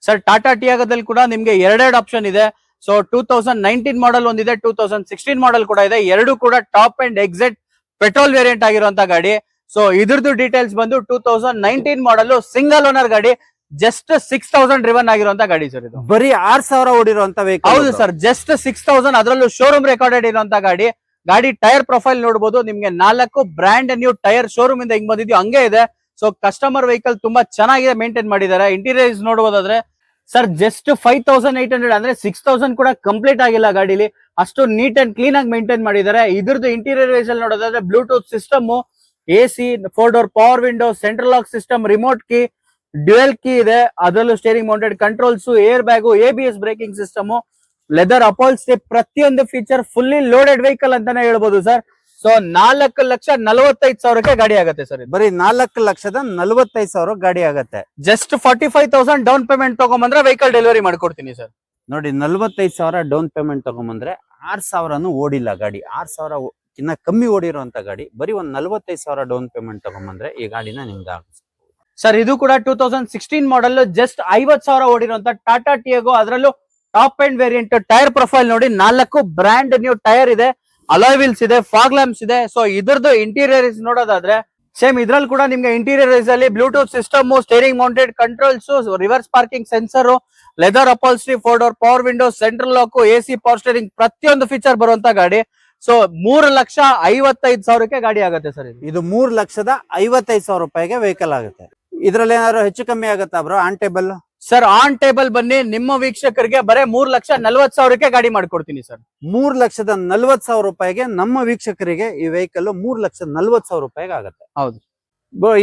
ಸರ್ ಟಾಟಾ ಟಿಯಾಗೋದಲ್ಲಿ ಕೂಡ ನಿಮ್ಗೆ 2 ಆಪ್ಷನ್ ಇದೆ. ಸೊ 2019 ಮಾಡಲ್ ಒಂದಿದೆ, 2016 ಮಾಡಲ್ ಕೂಡ ಇದೆ. 2 ಕೂಡ top and exact petrol variant ಆಗಿರುವಂತ ಗಾಡಿ. ಸೊ ಇದ್ರದ್ದು ಡೀಟೇಲ್ಸ್ ಬಂದು 2019 ಮಾಡಲ್ ಸಿಂಗಲ್ ಓನರ್ ಗಾಡಿ, ಜಸ್ಟ್ 6,000 ಡ್ರಿವನ್ ಆಗಿರುವಂತ ಗಾಡಿ ಸರ್. ಇದು ಬರೀ 6,000 ಓಡಿರುವಂತ ವೆಹಿಕಲ್. ಹೌದು ಸರ್, ಜಸ್ಟ್ 6,000, ಅದರಲ್ಲೂ ಶೋರೂಮ್ ರೆಕಾರ್ಡೆಡ್ ಇರುವಂತ ಗಾಡಿ. ಗಾಡಿ ಟೈರ್ ಪ್ರೊಫೈಲ್ ನೋಡಬಹುದು ನಿಮ್ಗೆ. 4 ಬ್ರ್ಯಾಂಡ್ ನ್ಯೂ ಟೈರ್ ಶೋರೂಮ್ ಇಂದ ಹಿಂಗ್ ಬಂದಿದ್ಯೋ ಹಂಗೆ ಇದೆ. ಸೊ ಕಸ್ಟಮರ್ ವೆಹಿಕಲ್ ತುಂಬಾ ಚೆನ್ನಾಗಿದೆ ಮೇಂಟೈನ್ ಮಾಡಿದ್ದಾರೆ. ಇಂಟೀರಿಯರ್ಸ್ ನೋಡಬಹುದಾದ್ರೆ ಸರ್ ಜಸ್ಟ್ 5,800 ಅಂದ್ರೆ 6,000 ಕೂಡ ಕಂಪ್ಲೀಟ್ ಆಗಿಲ್ಲ ಗಾಡಿಲಿ. ಅಷ್ಟು ನೀಟ್ ಅಂಡ್ ಕ್ಲೀನ್ ಆಗಿ ಮೇಂಟೈನ್ ಮಾಡಿದ್ದಾರೆ. ಇದ್ರದ್ದು ಇಂಟೀರಿಯರ್ ವೈಸ್ ಅಲ್ಲಿ ನೋಡೋದಾದ್ರೆ Bluetooth system, AC, 4 door power window, central lock system, remote key, dual key ಇದೆ. ಅದರಲ್ಲೂ steering mounted controls, air bag, ABS braking system, leather upholstery, ಪ್ರತಿಯೊಂದು ಫೀಚರ್ ಫುಲ್ಲಿ ಲೋಡೆಡ್ ವೆಹಿಕಲ್ ಅಂತಾನೆ ಹೇಳ್ಬೋದು ಸರ್. ಸೊ 4,45,000ಕ್ಕೆ ಗಾಡಿ ಆಗುತ್ತೆ sir. ಬರೀ 4,45,000 ಗಾಡಿ ಆಗುತ್ತೆ. ಜಸ್ಟ್ 45,000 ಡೌನ್ ಪೇಮೆಂಟ್ ತಗೊಂಬಂದ್ರೆ ವೆಹಿಕಲ್ ಡೆಲಿವರಿ ಮಾಡ್ಕೊಡ್ತೀನಿ ಸರ್. ನೋಡಿ 45,000 ಡೌನ್ ಪೇಮೆಂಟ್ ತಗೊಂಬಂದ್ರೆ 6,000 ಓಡಿಲ್ಲ ಗಾಡಿ. 6,000 ಕಿನ್ನ ಕಮ್ಮಿ ಓಡಿರುವಂತ ಗಾಡಿ. ಬರೀ 45,000 ಡೌನ್ ಪೇಮೆಂಟ್ ತಗೊಂಬಂದ್ರೆ ಈ ಗಾಡಿನ ನಿಮ್ಗೆ ಆಗುತ್ತೆ ಸರ್. ಇದು ಕೂಡ 2016 ಮಾಡಲ್, ಜಸ್ಟ್ 50,000 ಓಡಿರುವಂತ ಟಾಟಾ ಟಿಯಾಗೋ. ಅದರಲ್ಲೂ top and variant. Tyre profile ನೋಡಿ, 4 ಬ್ರ್ಯಾಂಡ್ ನ್ಯೂ ಟೈರ್ ಇದೆ, ಅಲಾಯ್ ವೀಲ್ಸ್ ಇದೆ, ಫಾಗ್ ಲ್ಯಾಂಪ್ಸ್ ಇದೆ. ಸೊ ಇದ್ರದ್ದು ಇಂಟೀರಿಯರ್ ನೋಡೋದಾದ್ರೆ ಸೇಮ್ ಇದ್ರಲ್ಲಿ ಕೂಡ ನಿಮ್ಗೆ ಇಂಟೀರಿಯರ್ ಅಲ್ಲಿ Bluetooth system, steering mounted controls, reverse parking sensor, leather upholstery, 4 door power window, central lock, AC power steering, ಪ್ರತಿಯೊಂದು ಫೀಚರ್ ಬರುವಂತ ಗಾಡಿ. ಸೊ 3,55,000ಕ್ಕೆ ಗಾಡಿ ಆಗುತ್ತೆ ಸರ್. ಇದು 3,55,000 ರೂಪಾಯಿಗೆ ವೆಹಿಕಲ್ ಆಗುತ್ತೆ. ಇದ್ರಲ್ಲಿ ಏನಾದ್ರು ಹೆಚ್ಚು ಕಮ್ಮಿ ಆಗುತ್ತಾ bro on table? Sir on table ಬನ್ನಿ, ನಿಮ್ಮ ವೀಕ್ಷಕರಿಗೆ ಬರೇ 3,40,000ಕ್ಕೆ ಗಾಡಿ ಮಾಡ್ಕೊಡ್ತೀನಿ ಸರ್. 3,40,000 ರೂಪಾಯಿಗೆ ನಮ್ಮ ವೀಕ್ಷಕರಿಗೆ ಈ ವೆಹಿಕಲ್ 3,40,000 ರೂಪಾಯಿಗೆ ಆಗುತ್ತೆ. ಹೌದು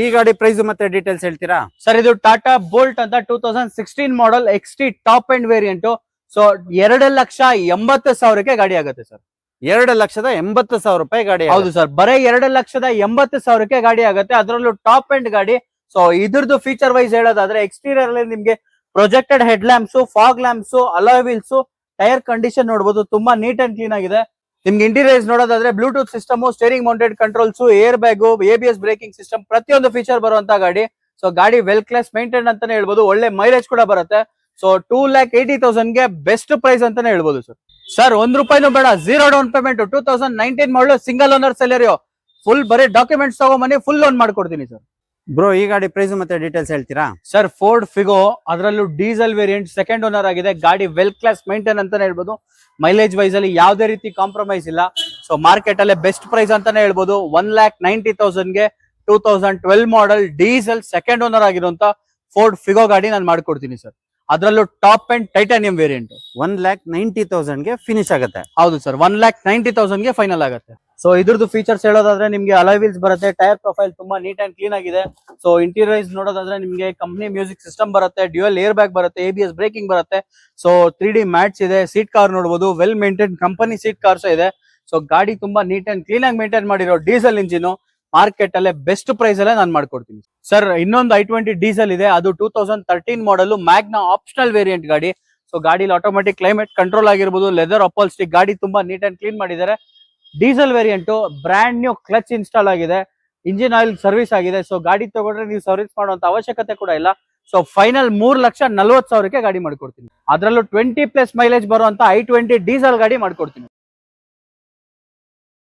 ಈ ಗಾಡಿ ಪ್ರೈಸ್ ಮತ್ತೆ ಡೀಟೇಲ್ಸ್ ಹೇಳ್ತೀರಾ? ಸರ್ ಇದು ಟಾಟಾ ಬೋಲ್ಟ್ ಅಂತ 2016 model, XT top and variant. So 2,80,000ಕ್ಕೆ ಗಾಡಿ ಆಗುತ್ತೆ ಸರ್. 2,80,000 ರೂಪಾಯಿ ಗಾಡಿ. ಹೌದು ಸರ್, ಬರೇ 2,80,000ಕ್ಕೆ ಗಾಡಿ ಆಗುತ್ತೆ. ಅದರಲ್ಲೂ ಟಾಪ್ ಅಂಡ್ ಗಾಡಿ. ಸೊ ಇದ್ರದ್ದು ಫೀಚರ್ ವೈಸ್ ಹೇಳೋದಾದ್ರೆ ಎಕ್ಸ್ಟೀರಿಯರ್ ಅಲ್ಲಿ ನಿಮ್ಗೆ projected head lamps, fog lamps, alloy wheels, tyre condition ನೋಡಬಹುದು, ತುಂಬಾ ನೀಟ್ ಅಂಡ್ ಕ್ಲೀನ್ ಆಗಿದೆ. ನಿಮ್ಗೆ ಇಂಟೀರಿಯರ್ಸ್ ನೋಡೋದಾದ್ರೆ Bluetooth system, steering mounted controls, air bag, ABS braking system, ಪ್ರತಿಯೊಂದು ಫೀಚರ್ ಬರುವಂತ ಗಾಡಿ. ಸೊ ಗಾಡಿ ವೆಲ್ ಕ್ಲಾಸ್ ಮೇಂಟೈನ್ ಅಂತಾನೆ ಹೇಳ್ಬೋದು, ಒಳ್ಳೆ ಮೈಲೇಜ್ ಕೂಡ ಬರುತ್ತೆ. ಸೊ 2,80,000 ಗೆ ಬೆಸ್ಟ್ ಪ್ರೈಸ್ ಅಂತಾನೆ ಹೇಳ್ಬೋದು ಸರ್. ಸರ್ ₹1 ಬೇಡ, 0 down payment, 2019 model single owner Celerio, full ಬರೀ ಡಾಕ್ಯುಮೆಂಟ್ಸ್ ತಗೊಂಬನ್ನಿ, ಫುಲ್ ಲೋನ್ ಮಾಡ್ಕೊಡ್ತೀನಿ ಸರ್. ಬ್ರೋ ಈ ಗಾಡಿ ಪ್ರೈಸ್ ಮತ್ತೆ ಡೀಟೇಲ್ಸ್ ಹೇಳ್ತೀರಾ? ಸರ್ ಫೋರ್ಡ್ ಫಿಗೋ, ಅದರಲ್ಲೂ ಡೀಸೆಲ್ ವೇರಿಯಂಟ್, ಸೆಕೆಂಡ್ ಓನರ್ ಆಗಿದೆ. ಗಾಡಿ ವೆಲ್ ಕ್ಲಾಸ್ ಮೇಂಟೈನ್ ಅಂತಾನೆ ಹೇಳ್ಬೋದು. ಮೈಲೇಜ್ ವೈಸ್ ಅಲ್ಲಿ ಯಾವುದೇ ರೀತಿ ಕಾಂಪ್ರಮೈಸ್ ಇಲ್ಲ. ಸೊ ಮಾರ್ಕೆಟ್ ಅಲ್ಲೇ ಬೆಸ್ಟ್ ಪ್ರೈಸ್ ಅಂತಾನೆ ಹೇಳ್ಬೋದು. 1,90,000 ಗೆ 2012 ಮಾಡೆಲ್ ಡೀಸೆಲ್ ಸೆಕೆಂಡ್ ಓನರ್ ಆಗಿರುವಂತ ಫೋರ್ಡ್ ಫಿಗೋ ಗಾಡಿ ನಾನು ಮಾಡ್ಕೊಡ್ತೀನಿ ಸರ್. ಅದರಲ್ಲೂ ಟಾಪ್ ಅಂಡ್ ಟೈಟಾನಿಯಂ ವೇರಿಯಂಟ್ 1,90,000 ಗೆ ಫಿನಿಶ್ ಆಗುತ್ತೆ. ಹೌದು ಸರ್, 1,90,000 ಗೆ ಫೈನಲ್ ಆಗುತ್ತೆ. ಸೊ ಇದ್ರದ್ದು ಫೀಚರ್ಸ್ ಹೇಳೋದಾದ್ರೆ ನಿಮ್ಗೆ ಅಲಾಯ್ ವೀಲ್ಸ್ ಬರುತ್ತೆ, ಟೈರ್ ಪ್ರೊಫೈಲ್ ತುಂಬಾ ನೀಟ್ ಅಂಡ್ ಕ್ಲೀನ್ ಆಗಿದೆ. ಸೊ ಇಂಟೀರಿಯರ್ಸ್ ನೋಡೋದಾದ್ರೆ ನಿಮ್ಗೆ ಕಂಪನಿ ಮ್ಯೂಸಿಕ್ ಸಿಸ್ಟಮ್ ಬರುತ್ತೆ, ಡ್ಯುಯಲ್ ಏರ್ ಬ್ಯಾಗ್ ಬರುತ್ತೆ, ABS ಬ್ರೇಕಿಂಗ್ ಬರುತ್ತೆ. ಸೊ 3D ಮ್ಯಾಟ್ಸ್ ಇದೆ, ಸೀಟ್ ಕವರ್ ನೋಡಬಹುದು, well maintain company seat covers ಇದೆ. ಸೊ ಗಾಡಿ ತುಂಬಾ ನೀಟ್ ಅಂಡ್ ಕ್ಲೀನ್ ಆಗಿ ಮೇಂಟೈನ್ ಮಾಡಿರೋ ಡೀಸೆಲ್ ಇಂಜಿನ್, ಮಾರ್ಕೆಟ್ ಅಲ್ಲೇ ಬೆಸ್ಟ್ ಪ್ರೈಸ್ ಅಲ್ಲೇ ನಾನು ಮಾಡ್ಕೊಡ್ತೀನಿ ಸರ್. ಇನ್ನೊಂದು i20 ಡೀಸೆಲ್ ಇದೆ, ಅದು 2013 ಮಾಡಲ್ ಮ್ಯಾಗ್ನಾ ಆಪ್ಷನಲ್ ವೇರಿಯಂಟ್ ಗಾಡಿ. ಸೊ ಗಾಡಿಲಿ ಆಟೋಮೆಟಿಕ್ ಕ್ಲೈಮೇಟ್ ಕಂಟ್ರೋಲ್ ಆಗಿರ್ಬೋದು, ಲೆದರ್ ಅಪಾಲ್ಸ್ಟಿಕ್, ಗಾಡಿ ತುಂಬಾ ನೀಟ್ ಅಂಡ್ ಕ್ಲೀನ್ ಮಾಡಿದ್ದಾರೆ. Diesel variant, brand new clutch install ಆಗಿದೆ, ಇಂಜಿನ್ ಆಯಿಲ್ ಸರ್ವಿಸ್ ಆಗಿದೆ. ಸೊ ಗಾಡಿ ತಗೊಂಡ್ರೆ ನೀವು ಸರ್ವಿಸ್ ಮಾಡುವಂತ ಅವಶ್ಯಕತೆ ಕೂಡ ಇಲ್ಲ. ಸೊ ಫೈನಲ್ 3,40,000 ಗಾಡಿ ಮಾಡ್ಕೊಡ್ತೀನಿ. ಅದರಲ್ಲೂ 20+ ಮೈಲೇಜ್ ಬರುವಂತ i20 ಡೀಸೆಲ್ ಗಾಡಿ ಮಾಡ್ಕೊಡ್ತೀನಿ.